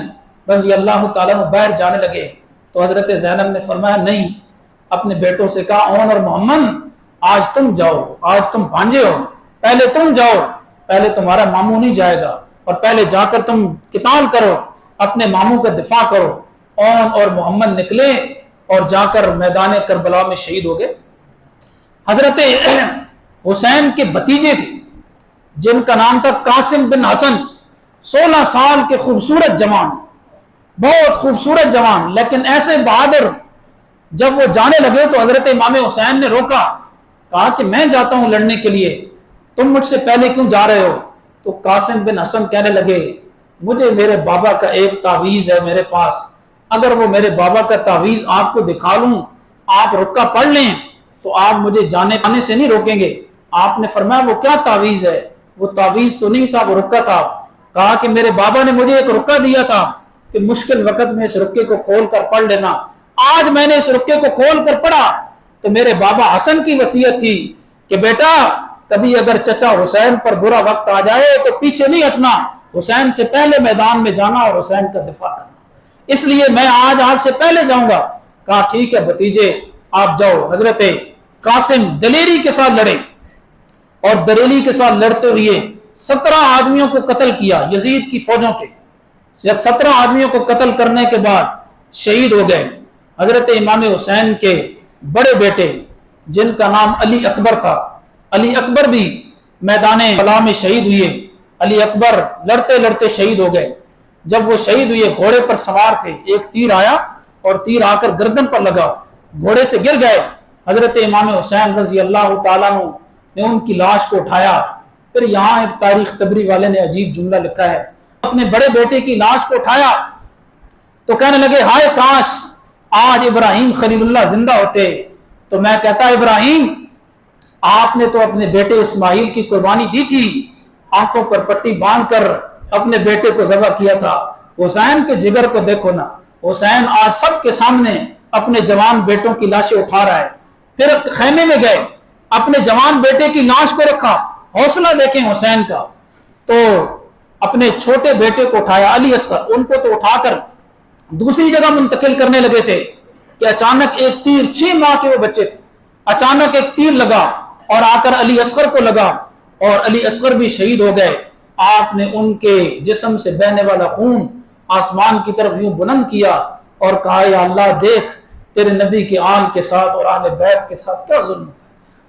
رضی اللہ تعالیٰ عنہ باہر جانے لگے، تو حضرت زینب نے فرمایا نہیں، اپنے بیٹوں سے کہا اون اور محمد آج تم جاؤ، آج تم بھانجے ہو، پہلے تم جاؤ، پہلے تمہارا ماموں نہیں جائے گا، اور پہلے جا کر تم قتال کرو، اپنے ماموں کا دفاع کرو۔ اون اور محمد نکلے اور جا کر میدان کربلا میں شہید ہو گئے۔ حضرت حسین کے بھتیجے تھے جن کا نام تھا قاسم بن حسن، 16 سال کے خوبصورت جوان، بہت خوبصورت جوان، لیکن ایسے بہادر۔ جب وہ جانے لگے تو حضرت امام حسین نے روکا، کہا کہ میں جاتا ہوں لڑنے کے لیے، تم مجھ سے پہلے کیوں جا رہے ہو؟ تو قاسم بن حسن کہنے لگے مجھے میرے بابا کا ایک تعویذ ہے میرے پاس، اگر وہ میرے بابا کا تعویذ آپ کو دکھا لوں، آپ رکا پڑھ لیں تو آپ مجھے جانے آنے سے نہیں روکیں گے۔ آپ نے فرمایا وہ کیا تعویذ ہے؟ وہ تعویذ تو نہیں تھا، وہ رکا تھا۔ کہا کہ میرے بابا نے مجھے ایک رکا دیا تھا کہ مشکل وقت میں اس رکے کو کھول کر پڑھ لینا، آج میں نے اس رکے کو کھول کر پڑھا تو میرے بابا حسن کی وصیت تھی کہ بیٹا کبھی اگر چچا حسین پر برا وقت آ جائے تو پیچھے نہیں ہٹنا، حسین سے پہلے میدان میں جانا اور حسین کا دفاع کرنا، اس لیے میں آج آپ سے پہلے جاؤں گا۔ کہا ٹھیک ہے بھتیجے آپ جاؤ۔ حضرت قاسم دلیری کے ساتھ لڑے اور دلیری کے ساتھ لڑتے ہوئے 17 آدمیوں کو قتل کیا یزید کی فوجوں کے۔ 17 آدمیوں کو قتل کرنے کے بعد شہید ہو گئے حضرت امام حسین کے بڑے بیٹے جن کا نام علی اکبر تھا۔ علی اکبر بھی میدان بلا میں شہید ہوئے۔ علی اکبر لڑتے لڑتے شہید ہو گئے۔ جب وہ شہید ہوئے گھوڑے پر سوار تھے، ایک تیر آیا اور تیر آ کر گردن پر لگا، گھوڑے سے گر گئے۔ حضرت امام حسین رضی اللہ تعالیٰ عنہ نے ان کی لاش کو اٹھایا۔ پھر یہاں ایک تاریخ تبری والے نے عجیب جملہ لکھا ہے، اپنے بڑے بیٹے کی لاش کو اٹھایا تو کہنے لگے ہائے کاش آج ابراہیم خلیل اللہ زندہ ہوتے تو میں کہتا ابراہیم آپ نے تو اپنے بیٹے اسماعیل کی قربانی دی تھی، آنکھوں پر پٹی باندھ کر اپنے بیٹے کو ذبح کیا تھا۔ حسین کے جگر کو دیکھو نا، حسین آج سب کے سامنے اپنے جوان بیٹوں کی لاشیں اٹھا رہا ہے۔ پھر خیمے میں گئے، اپنے جوان بیٹے کی لاش کو رکھا، حوصلہ دیکھیں حسین کا، تو اپنے چھوٹے بیٹے کو اٹھایا علی اصغر، ان کو تو اٹھا کر دوسری جگہ منتقل کرنے لگے تھے کہ اچانک ایک تیر، 6 ماہ کے وہ بچے تھے، اچانک ایک تیر لگا اور آ کر علی اصغر کو لگا اور علی اصغر بھی شہید ہو گئے۔ آپ نے ان کے جسم سے بہنے والا خون آسمان کی طرف یوں بلند کیا اور کہا یا اللہ دیکھ تیرے نبی کے آل کے ساتھ اور اہل بیت کے ساتھ کیا ظلم،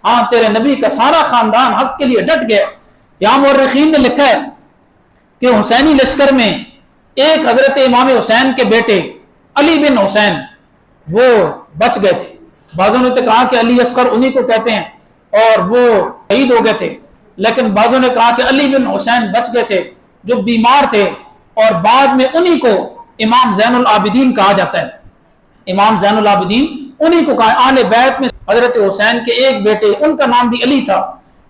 ہاں تیرے نبی کا سارا خاندان حق کے لیے ڈٹ گیا۔ یہاں مورخین نے لکھا ہے کہ حسینی لشکر میں ایک حضرت امام حسین کے بیٹے علی بن حسین وہ بچ گئے تھے۔ بعضوں نے تو کہا کہ علی اصغر انہی کو کہتے ہیں اور وہ شہید ہو گئے تھے، لیکن بعضوں نے کہا کہ علی بن حسین بچ گئے تھے جو بیمار تھے، اور بعد میں انہی کو امام زین العابدین کہا جاتا ہے۔ امام زین العابدین انہی کو کہا، اہل بیت میں حضرت حسین کے ایک بیٹے ان کا نام بھی علی تھا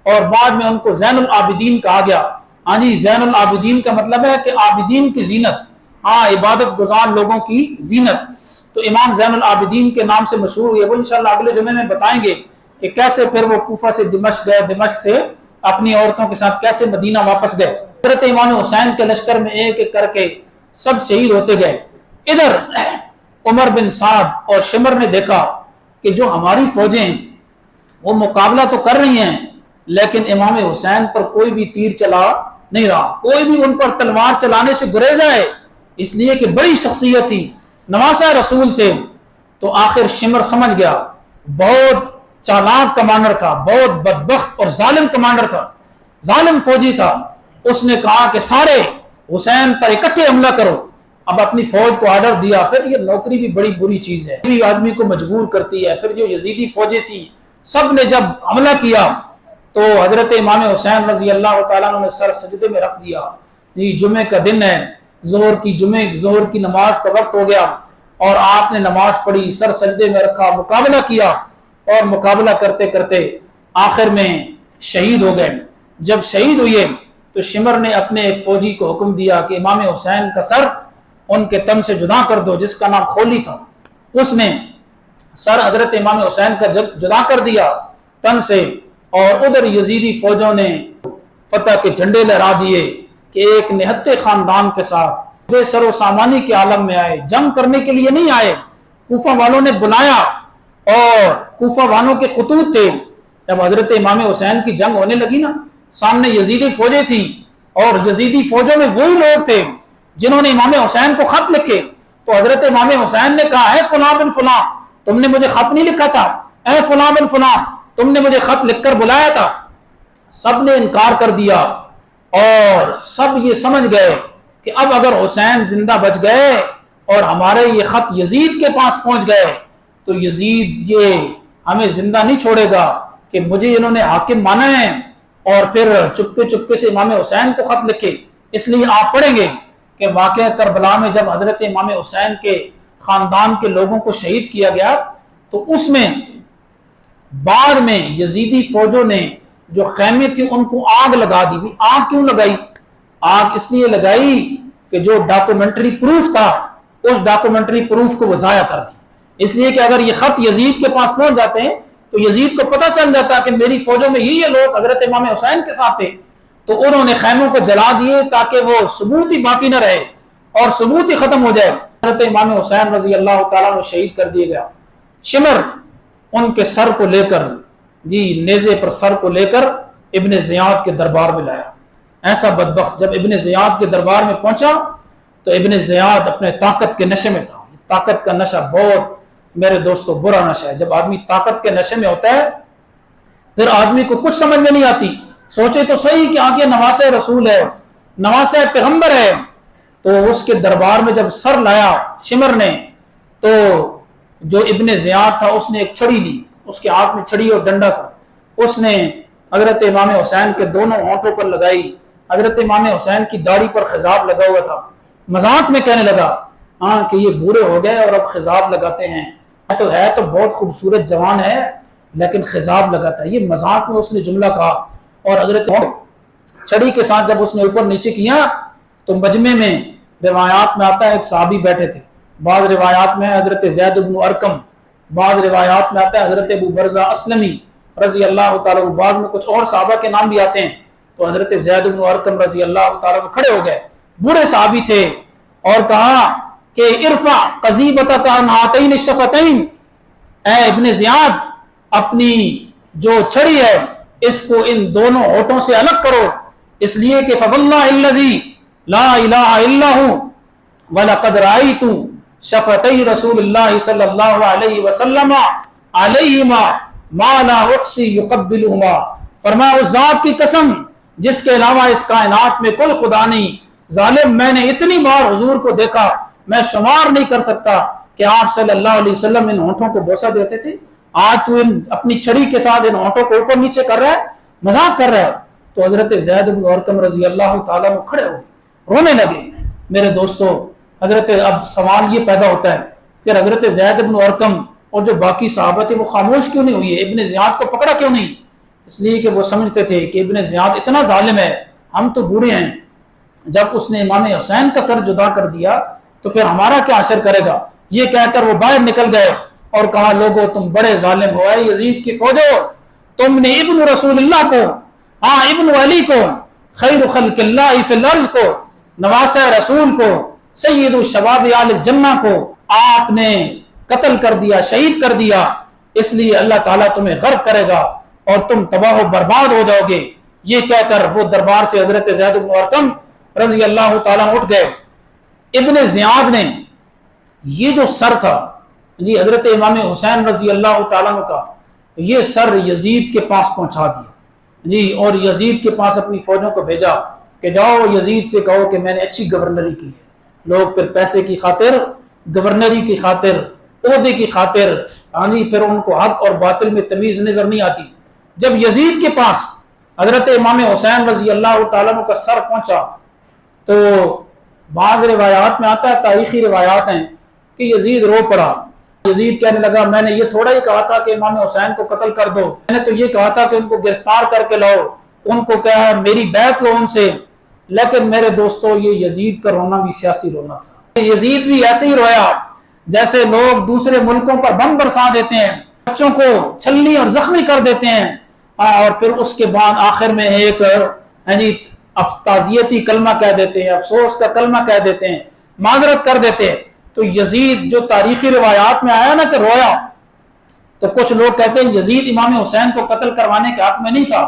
اور بعد میں ان کو زین العابدین کہا گیا۔ ہاں جی، زین العابدین کا مطلب ہے کہ عابدین کی زینت، ہاں عبادت گزار لوگوں کی زینت، تو امام زین العابدین کے نام سے مشہور ہوئے۔ وہ انشاءاللہ اگلے جمعے میں بتائیں گے کہ کیسے پھر وہ کوفہ سے دمشق گئے، دمشق سے اپنی عورتوں کے ساتھ کیسے مدینہ واپس گئے۔ حضرت امام حسین کے لشکر میں ایک ایک کر کے سب شہید ہوتے گئے۔ ادھر عمر بن سعد اور شمر نے دیکھا کہ جو ہماری فوجیں وہ مقابلہ تو کر رہی ہیں لیکن امام حسین پر کوئی بھی تیر چلا نہیں رہا، کوئی بھی ان پر تلوار چلانے سے گریزا ہے، اس لیے کہ بڑی شخصیت تھی، نواسہ رسول تھے۔ تو آخر شمر سمجھ گیا، بہت چالاک کمانڈر تھا، بہت بدبخت اور ظالم کمانڈر تھا، ظالم فوجی تھا۔ اس نے کہا کہ سارے حسین پر اکٹھے حملہ کرو۔ اب اپنی فوج کو آرڈر دیا۔ پھر یہ نوکری بھی بڑی بری چیز ہے، بھی آدمی کو مجبور کرتی ہے۔ پھر جو یزیدی فوجیں تھی سب نے جب حملہ کیا تو حضرت امام حسین رضی اللہ تعالیٰ عنہ نے سر سجدے میں رکھ دیا۔ یہ جمعے کا دن ہے، ظہر کی نماز کا وقت ہو گیا اور آپ نے نماز پڑھی، سر سجدے میں رکھا، مقابلہ کیا اور مقابلہ کرتے کرتے آخر میں شہید ہو گئے۔ جب شہید ہوئے تو شمر نے اپنے ایک فوجی کو حکم دیا کہ امام حسین کا سر ان کے تن سے جدا کر دو، جس کا نام خولی تھا۔ اس نے سر حضرت امام حسین کا جدا کر دیا تن سے، اور ادھر یزیدی فوجوں نے فتح کے جھنڈے لہرا دیے کہ ایک نہتے خاندان کے ساتھ بے سر و سامانی کے عالم میں آئے، جنگ کرنے کے لیے نہیں آئے۔ کوفہ والوں نے بلایا اور کوفہ والوں کے خطوط تھے، جب حضرت امام حسین کی جنگ ہونے لگی نا، سامنے یزیدی فوجیں تھیں اور یزیدی فوجوں میں وہی لوگ تھے جنہوں نے امام حسین کو خط لکھے۔ تو حضرت امام حسین نے کہا اے فلاں بن فلاں، تم نے مجھے خط نہیں لکھا تھا، اے فلاں بن فلاں تم نے مجھے خط لکھ کر بلایا تھا۔ سب نے انکار کر دیا اور سب یہ سمجھ گئے کہ اب اگر حسین زندہ بچ گئے اور ہمارے یہ خط یزید کے پاس پہنچ گئے تو یزید یہ ہمیں زندہ نہیں چھوڑے گا کہ مجھے انہوں نے حاکم مانا ہے اور پھر چپکے چپکے سے امام حسین کو خط لکھے۔ اس لیے آپ پڑھیں گے کہ واقعہ کربلا میں جب حضرت امام حسین کے خاندان کے لوگوں کو شہید کیا گیا تو اس میں بعد میں یزیدی فوجوں نے جو خیمے تھے ان کو آگ لگا دی۔ آگ کیوں لگائی؟ آگ اس لیے لگائی کہ جو ڈاکومنٹری پروف تھا اس ڈاکومنٹری پروف کو وہ ضائع کر دی، اس لیے کہ اگر یہ خط یزید کے پاس پہنچ جاتے ہیں تو یزید کو پتہ چل جاتا کہ میری فوجوں میں یہ لوگ حضرت امام حسین کے ساتھ تھے، تو انہوں نے خیموں کو جلا دیے تاکہ وہ ثبوت ہی باقی نہ رہے اور ثبوت ہی ختم ہو جائے۔ حضرت امام حسین رضی اللہ تعالیٰ عنہ شہید کر دیا گیا۔ شمر ان کے سر کو لے کر نیزے پر سر کو لے کر ابن زیاد کے دربار میں لایا۔ ایسا بدبخت جب ابن زیاد کے دربار میں پہنچا تو ابن زیاد اپنے طاقت کے نشے میں تھا۔ طاقت کا نشہ بہت میرے دوستو برا نشہ ہے۔ جب آدمی طاقت کے نشے میں ہوتا ہے پھر آدمی کو کچھ سمجھ میں نہیں آتی، سوچے تو صحیح کہ آگے نواسہ رسول ہے، نواسہ پیغمبر ہے، تو اس کے دربار میں جب سر لایا شمر نے تو جو ابن زیاد تھا اس نے ایک چھڑی لی، اس کے ہاتھ میں چھڑی اور ڈنڈا تھا، اس نے حضرت امام حسین کے دونوں ہونٹوں پر لگائی۔ حضرت امام حسین کی داڑھی پر خضاب لگا ہوا تھا، مذاق میں کہنے لگا کہ یہ بوڑھے ہو گئے اور اب خضاب لگاتے ہیں، تو ہے تو بہت خوبصورت جوان ہے لیکن خضاب لگاتا ہے۔ یہ مذاق میں اس نے جملہ کہا اور حضرت چھڑی کے ساتھ جب اس نے اوپر نیچے کیا تو مجمع میں روایات میں آتا ہے ایک صحابی بیٹھے تھے، بعض روایات میں حضرت زید بن ارقم، بعض روایات میں آتا ہے حضرت ابو برزہ اسلمی رضی اللہ تعالیٰ عنہ، بعض میں کچھ اور صحابہ کے نام بھی آتے ہیں، تو حضرت زید بن ارقم رضی اللہ تعالیٰ عنہ کھڑے ہو گئے، بوڑھے صحابی تھے، اور کہا کہ ارفع قضیبتک عن ہاتین الشفتین، اے ابن زیاد اپنی جو چھڑی ہے اس کو ان دونوں ہونٹوں سے الگ کرو، اس لیے کہ فواللہ الذی لا الہ الا ہو وَلَقَدْ رَأَيْتُ شَفَتَيْ رسول اللہ صلی اللہ علیہ وسلم علیہما ما لا احصی یقبلہما، فرمایا اس ذات کی قسم جس کے علاوہ اس کائنات میں کوئی خدا نہیں، ظالم میں نے اتنی بار حضور کو دیکھا میں شمار نہیں کر سکتا کہ آپ صلی اللہ علیہ وسلم ان ہونٹوں کو بوسہ دیتے تھے، آج تو اپنی چھڑی کے ساتھ ان ہونٹوں کو اوپر نیچے کر رہا ہے، مذاق کر رہا ہے۔ تو حضرت زید بن ارقم رضی اللہ تعالیٰ عنہ کھڑے ہو رونے لگے۔ میرے دوستو حضرت اب سوال یہ پیدا ہوتا ہے پھر حضرت زید بن ارقم اور جو باقی صحابہ تھے وہ خاموش کیوں نہیں ہوئی، ابن زیاد کو پکڑا کیوں نہیں؟ اس لیے کہ وہ سمجھتے تھے کہ ابن زیاد اتنا ظالم ہے، ہم تو بوڑھے ہیں، جب اس نے امام حسین کا سر جدا کر دیا تو پھر ہمارا کیا اثر کرے گا؟ یہ کہہ کر وہ باہر نکل گئے اور کہا لوگو تم بڑے ظالم ہو، اے یزید کی فوجو، تم نے ابن رسول اللہ کو، ابن علی کو، خیر خلق اللہ فی الارض کو، نواسہ رسول کو، سید الشباب آل الجنہ کو آپ نے قتل کر دیا، شہید کر دیا، اس لیے اللہ تعالیٰ تمہیں غرق کرے گا اور تم تباہ و برباد ہو جاؤ گے۔ یہ کہہ کر وہ دربار سے حضرت زید بن ارقم رضی اللہ تعالیٰ اٹھ گئے۔ ابن زیاد نے یہ جو سر تھا حضرت امام حسین رضی اللہ تعالیٰ عنہ کا، یہ سر یزید کے پاس پہنچا دیا اور یزید کے پاس اپنی فوجوں کو بھیجا کہ جاؤ یزید سے کہو کہ میں نے اچھی گورنری کی ہے۔ لوگ پھر پیسے کی خاطر، گورنری کی خاطر، عہدے کی خاطر پھر ان کو حق اور باطل میں تمیز نظر نہیں آتی۔ جب یزید کے پاس حضرت امام حسین رضی اللہ تعالیٰ عنہ کا سر پہنچا تو بعض روایات میں آتا ہے، تاریخی روایات ہیں کہ یزید رو پڑا۔ یزید کہنے لگا میں نے یہ تھوڑا ہی کہا تھا کہ امام حسین کو قتل کر دو، میں نے تو یہ کہا تھا کہ ان کو گرفتار کر کے لاؤ، ان کو کہا میری بیعت لو ان سے۔ لیکن میرے دوستو یہ یزید کا رونا بھی سیاسی رونا تھا۔ یزید بھی ایسے ہی رویا جیسے لوگ دوسرے ملکوں پر بم برسا دیتے ہیں، بچوں کو چھلنی اور زخمی کر دیتے ہیں، اور پھر اس کے بعد آخر میں ایک تعزیتی کلمہ کہہ دیتے ہیں، افسوس کا کلمہ کہہ دیتے ہیں، معذرت کر دیتے ہیں۔ تو یزید جو تاریخی روایات میں آیا نا کہ رویا، تو کچھ لوگ کہتے ہیں یزید امام حسین کو قتل کروانے کے حق میں نہیں تھا،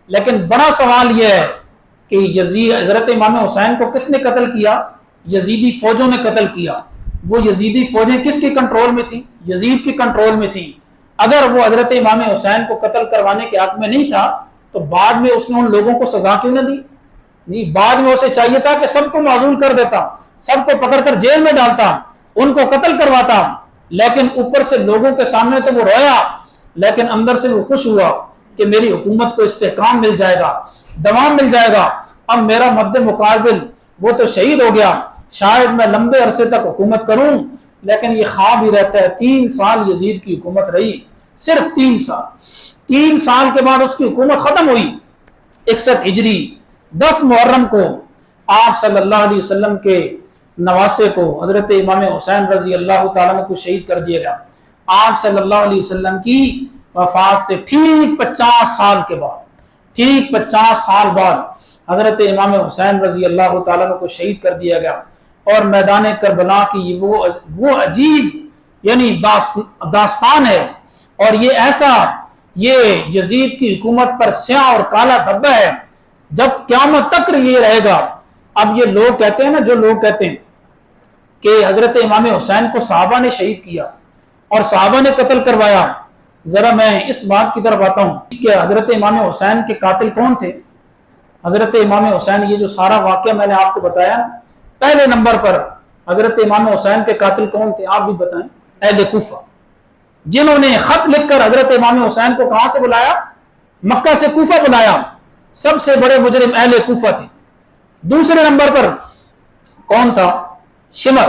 لیکن بڑا سوال یہ ہے کہ یزید حضرت امام حسین کو کس نے قتل کیا؟ یزیدی فوجوں نے قتل کیا۔ وہ یزیدی فوجیں کس کی کنٹرول میں تھی؟ یزید کی کنٹرول میں تھی۔ اگر وہ حضرت امام حسین کو قتل کروانے کے حق میں نہیں تھا تو بعد میں اس نے ان لوگوں کو سزا کیوں نہ دی؟ نہیں، بعد میں اسے چاہیے تھا کہ سب کو معزول کر دیتا، سب کو پکڑ کر جیل میں ڈالتا، ان کو قتل کرواتا، لیکن اوپر سے لوگوں کے سامنے تو وہ رویا، لیکن اندر سے وہ خوش ہوا کہ میری حکومت کو استحکام مل جائے گا، دوام مل جائے گا، اب میرا مد مقابل وہ تو شہید ہو گیا، شاید میں لمبے عرصے تک حکومت کروں، لیکن یہ خواب ہی رہتا ہے۔ 3 سال یزید کی حکومت رہی، صرف 3 سال۔ 3 سال کے بعد اس کی حکومت ختم ہوئی۔ 61 ہجری 10 محرم کو آپ صلی اللہ علیہ وسلم کے نواسے کو حضرت امام حسین رضی اللہ تعالیٰ عنہ کو شہید کر دیا گیا۔ آپ صلی اللہ علیہ وسلم کی وفات سے ٹھیک 50 سال کے بعد، ٹھیک 50 سال بعد حضرت امام حسین رضی اللہ تعالیٰ عنہ کو شہید کر دیا گیا۔ اور میدان کربلا کی وہ عجیب یعنی داستان ہے، اور یہ ایسا یہ یزید کی حکومت پر سیاہ اور کالا دھبا ہے، جب قیامت تک یہ رہے گا۔ اب یہ لوگ کہتے ہیں نا، جو لوگ کہتے ہیں کہ حضرت امام حسین کو صحابہ نے شہید کیا اور صحابہ نے قتل کروایا، ذرا میں اس بات کی طرف آتا ہوں کہ حضرت امام حسین کے قاتل کون تھے۔ حضرت امام حسین، یہ جو سارا واقعہ میں نے آپ کو بتایا، پہلے نمبر پر حضرت امام حسین کے قاتل کون تھے آپ بھی بتائیں؟ اہل کوفہ، جنہوں نے خط لکھ کر حضرت امام حسین کو کہاں سے بلایا؟ مکہ سے کوفہ بلایا۔ سب سے بڑے مجرم اہل کوفہ تھے۔ دوسرے نمبر پر کون تھا؟ شمر،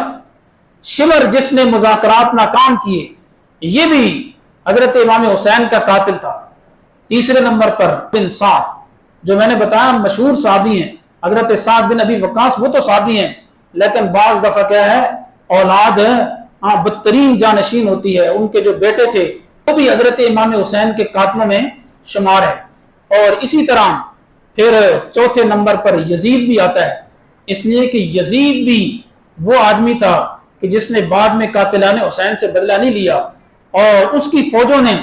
شمر جس نے مذاکرات ناکام کیے، یہ بھی حضرت امام حسین کا قاتل تھا۔ تیسرے نمبر پر بن سعد، جو میں نے بتایا مشہور صحابی ہیں، حضرت سعد بن ابی وقاص، وہ تو صحابی ہیں لیکن بعض دفعہ کیا ہے، اولاد بدترین جانشین ہوتی ہے، ان کے جو بیٹے تھے وہ بھی حضرت امام حسین کے قاتلوں میں شمار ہے۔ اور اسی طرح پھر چوتھے نمبر پر یزید بھی آتا ہے، اس لیے کہ یزید بھی وہ آدمی تھا کہ جس نے بعد میں قاتلان حسین سے بدلہ نہیں لیا، اور اس کی فوجوں نے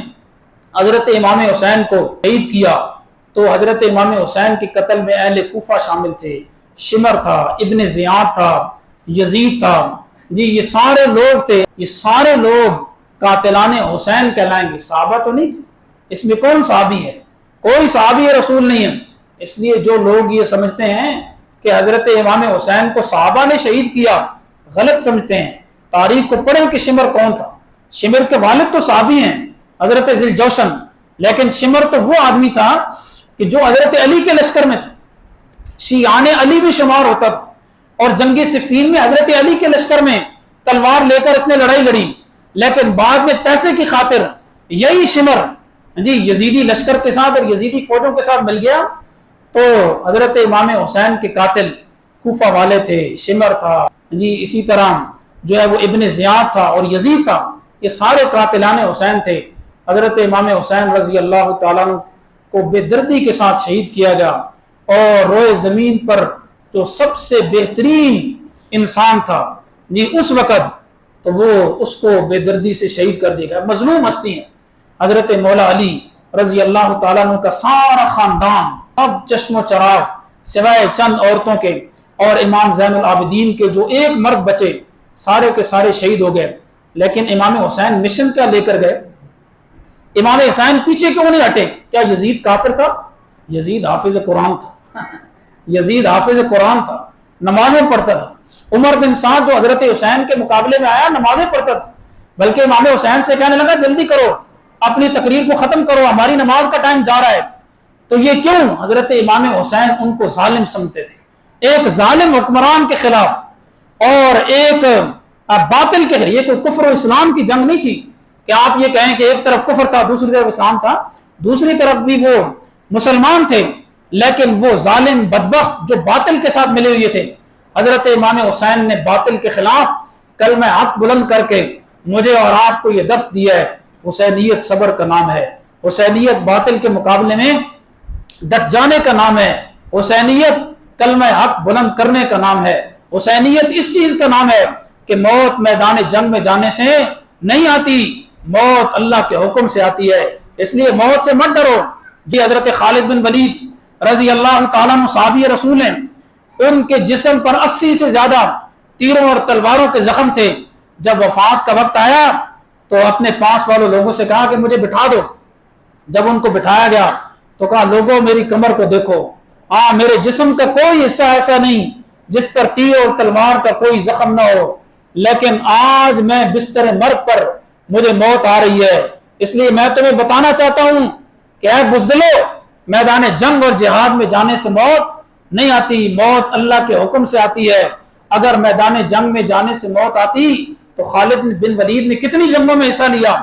حضرت امام حسین کو شہید کیا۔ تو حضرت امام حسین کے قتل میں اہل کوفہ شامل تھے، شمر تھا، ابن زیاد تھا، یزید تھا، جی یہ سارے لوگ تھے، یہ سارے لوگ قاتلان حسین کہلائیں گے، صحابہ تو نہیں تھے۔ اس میں کون صحابی ہے؟ کوئی صحابی رسول نہیں ہے۔ اس لیے جو لوگ یہ سمجھتے ہیں کہ حضرت امام حسین کو صحابہ نے شہید کیا، غلط سمجھتے ہیں۔ تاریخ کو پڑھیں کہ شمر کون تھا۔ شمر کے والد تو صحابی ہیں، حضرت ذی الجوشن، لیکن شمر تو وہ آدمی تھا کہ جو حضرت علی کے لشکر میں تھا، شیعان علی بھی شمار ہوتا تھا، اور جنگ صفین میں حضرت علی کے لشکر میں تلوار لے کر اس نے لڑائی لڑی، لیکن بعد میں پیسے کی خاطر یہی شمر جی یزیدی لشکر کے ساتھ اور یزیدی فوجوں کے ساتھ مل گیا۔ تو حضرت امام حسین کے قاتل کوفہ والے تھے، شمر تھا، جی اسی طرح جو ہے وہ ابن زیاد تھا اور یزید تھا، یہ سارے قاتلان حسین تھے۔ حضرت امام حسین رضی اللہ تعالیٰ عنہ کو بے دردی کے ساتھ شہید کیا گیا، اور روئے زمین پر جو سب سے بہترین انسان تھا جی اس وقت، تو وہ اس کو بے دردی سے شہید کر دیا گیا۔ مظلوم ہستی ہیں حضرت مولا علی رضی اللہ تعالیٰ عنہ کا سارا خاندان، اب چشم و چراغ سوائے چند عورتوں کے اور امام زین العابدین کے جو ایک مرد بچے، سارے کے سارے شہید ہو گئے۔ لیکن امام حسین مشن کیا لے کر گئے؟ امام حسین پیچھے کیوں نہیں ہٹے؟ کیا یزید کافر تھا؟ یزید حافظ قرآن تھا یزید حافظ قرآن تھا، نمازیں پڑھتا تھا۔ عمر بن سعد جو حضرت حسین کے مقابلے میں آیا، نمازیں پڑھتا تھا، بلکہ امام حسین سے کہنے لگا جلدی کرو، اپنی تقریر کو ختم کرو، ہماری نماز کا ٹائم جا رہا ہے۔ تو یہ کیوں؟ حضرت امام حسین ان کو ظالم سمجھتے تھے، ایک ظالم حکمران کے خلاف اور ایک باطل کے خلاف۔ یہ کوئی کفر و اسلام کی جنگ نہیں تھی کہ آپ یہ کہیں کہ ایک طرف کفر تھا دوسری طرف اسلام تھا، دوسری طرف بھی وہ مسلمان تھے، لیکن وہ ظالم بدبخت جو باطل کے ساتھ ملے ہوئے تھے۔ حضرت امام حسین نے باطل کے خلاف کلمہ حق بلند کر کے مجھے اور آپ کو یہ درس دیا ہے، حسینیت صبر کا نام ہے، حسینیت باطل کے مقابلے میں ڈٹ جانے کا نام ہے، حسینیت کلمہ حق بلند کرنے کا نام ہے، حسینیت اس چیز کا نام ہے کہ موت میدان جنگ میں جانے سے نہیں آتی، موت اللہ کے حکم سے آتی ہے، اس لیے موت سے مت ڈرو۔ جی حضرت خالد بن ولید رضی اللہ تعالیٰ عنہ صحابی رسول ہیں، ان کے جسم پر 80 سے زیادہ تیروں اور تلواروں کے زخم تھے۔ جب وفات کا وقت آیا تو اپنے پاس والوں لوگوں سے کہا کہ مجھے بٹھا دو۔ جب ان کو بٹھایا گیا تو کہا لوگوں میری کمر کو دیکھو، ہاں میرے جسم کا کوئی حصہ ایسا نہیں جس پر تیر اور تلوار کا کوئی زخم نہ ہو، لیکن آج میں بستر مرگ پر مجھے موت آ رہی ہے، اس لیے میں تمہیں بتانا چاہتا ہوں کہ اے بزدلو، میدان جنگ اور جہاد میں جانے سے موت نہیں آتی، موت اللہ کے حکم سے آتی ہے۔ اگر میدان جنگ میں جانے سے موت آتی تو خالد بن ولید نے کتنی جنگوں میں حصہ لیا،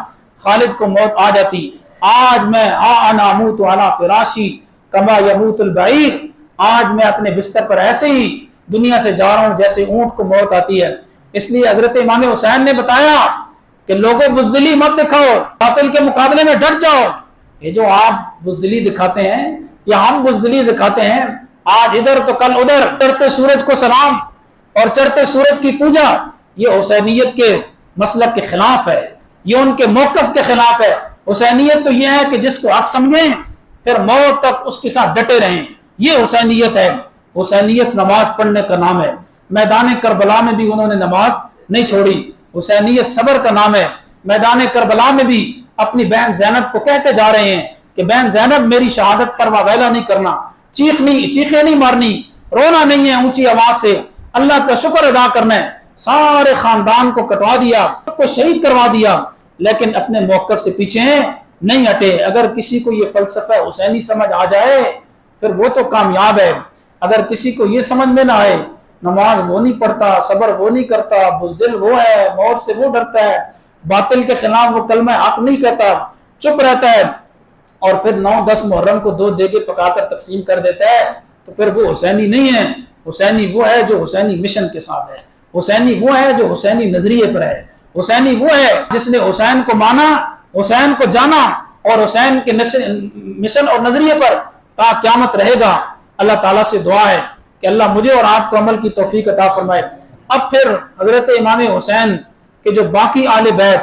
خالد کو موت آ جاتی۔ آج میں انا اموت علی فراشی کما یموت البعیر، آج میں اپنے بستر پر ایسے ہی دنیا سے جا رہا ہوں جیسے اونٹ کو موت آتی ہے۔ اس لیے حضرت امام حسین نے بتایا کہ لوگوں بزدلی مت دکھاؤ، باطل کے مقابلے میں ڈٹ جاؤ۔ یہ جو آپ بزدلی دکھاتے ہیں یا ہم بزدلی دکھاتے ہیں، آج ادھر تو کل ادھر، چڑھتے سورج کو سلام اور چڑھتے سورج کی پوجا، یہ حسینیت کے مسلک کے خلاف ہے، یہ ان کے موقف کے خلاف ہے۔ حسینیت تو یہ ہے کہ جس کو حق سمجھیں پھر موت تک اس کے ساتھ ڈٹے رہیں، یہ حسینیت ہے۔ حسینیت نماز پڑھنے کا نام ہے، میدان کربلا میں بھی انہوں نے نماز نہیں چھوڑی۔ حسینیت صبر کا نام ہے، میدان کربلا میں بھی اپنی بہن زینب کو کہتے جا رہے ہیں کہ بہن زینب میری شہادت پر واویلا نہیں کرنا، چیخیں نہیں مارنی، رونا نہیں ہے اونچی آواز سے، اللہ کا شکر ادا کرنا ہے۔ سارے خاندان کو کٹوا دیا، سب کو شہید کروا دیا، لیکن اپنے موقف سے پیچھے نہیں ہٹے۔ اگر کسی کو یہ فلسفہ حسینی سمجھ آ جائے پھر وہ تو کامیاب ہے۔ اگر کسی کو یہ سمجھ میں نہ آئے، نماز وہ نہیں پڑھتا، صبر وہ نہیں کرتا، بزدل وہ ہے، موت سے وہ ڈرتا ہے، باطل کے خلاف وہ کلمہ حق نہیں کہتا، چپ رہتا ہے، اور پھر 9-10 محرم کو 2 دیگے پکا کر تقسیم کر دیتا ہے، تو پھر وہ حسینی نہیں ہے۔ حسینی وہ ہے جو حسینی مشن کے ساتھ ہے، حسینی وہ ہے جو حسینی نظریے پر ہے، حسینی وہ ہے جس نے حسین کو مانا، حسین کو جانا اور حسین کے مشن اور نظریے پر تا قیامت رہے گا۔ اللہ تعالیٰ سے دعا ہے کہ اللہ مجھے اور آپ کو عمل کی توفیق عطا فرمائے۔ اب پھر حضرت امام حسین کے جو باقی آل بیت،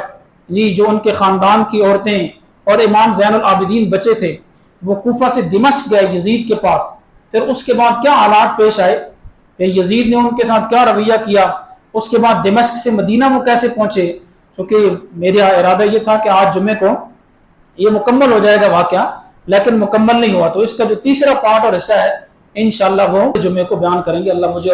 جو ان کے خاندان کی عورتیں اور امام زین العابدین بچے تھے، وہ کوفہ سے دمشق گئے یزید کے پاس۔ پھر اس کے بعد کیا حالات پیش آئے کہ یزید نے ان کے ساتھ کیا رویہ کیا، اس کے بعد دمشق سے مدینہ وہ کیسے پہنچے، کیونکہ میرا ارادہ یہ تھا کہ آج جمعے کو یہ مکمل ہو جائے گا واقعہ، لیکن مکمل نہیں ہوا، تو اس کا جو تیسرا پارٹ اور حصہ ہے انشاءاللہ وہ جمعے کو بیان کریں گے۔ اللہ مجھے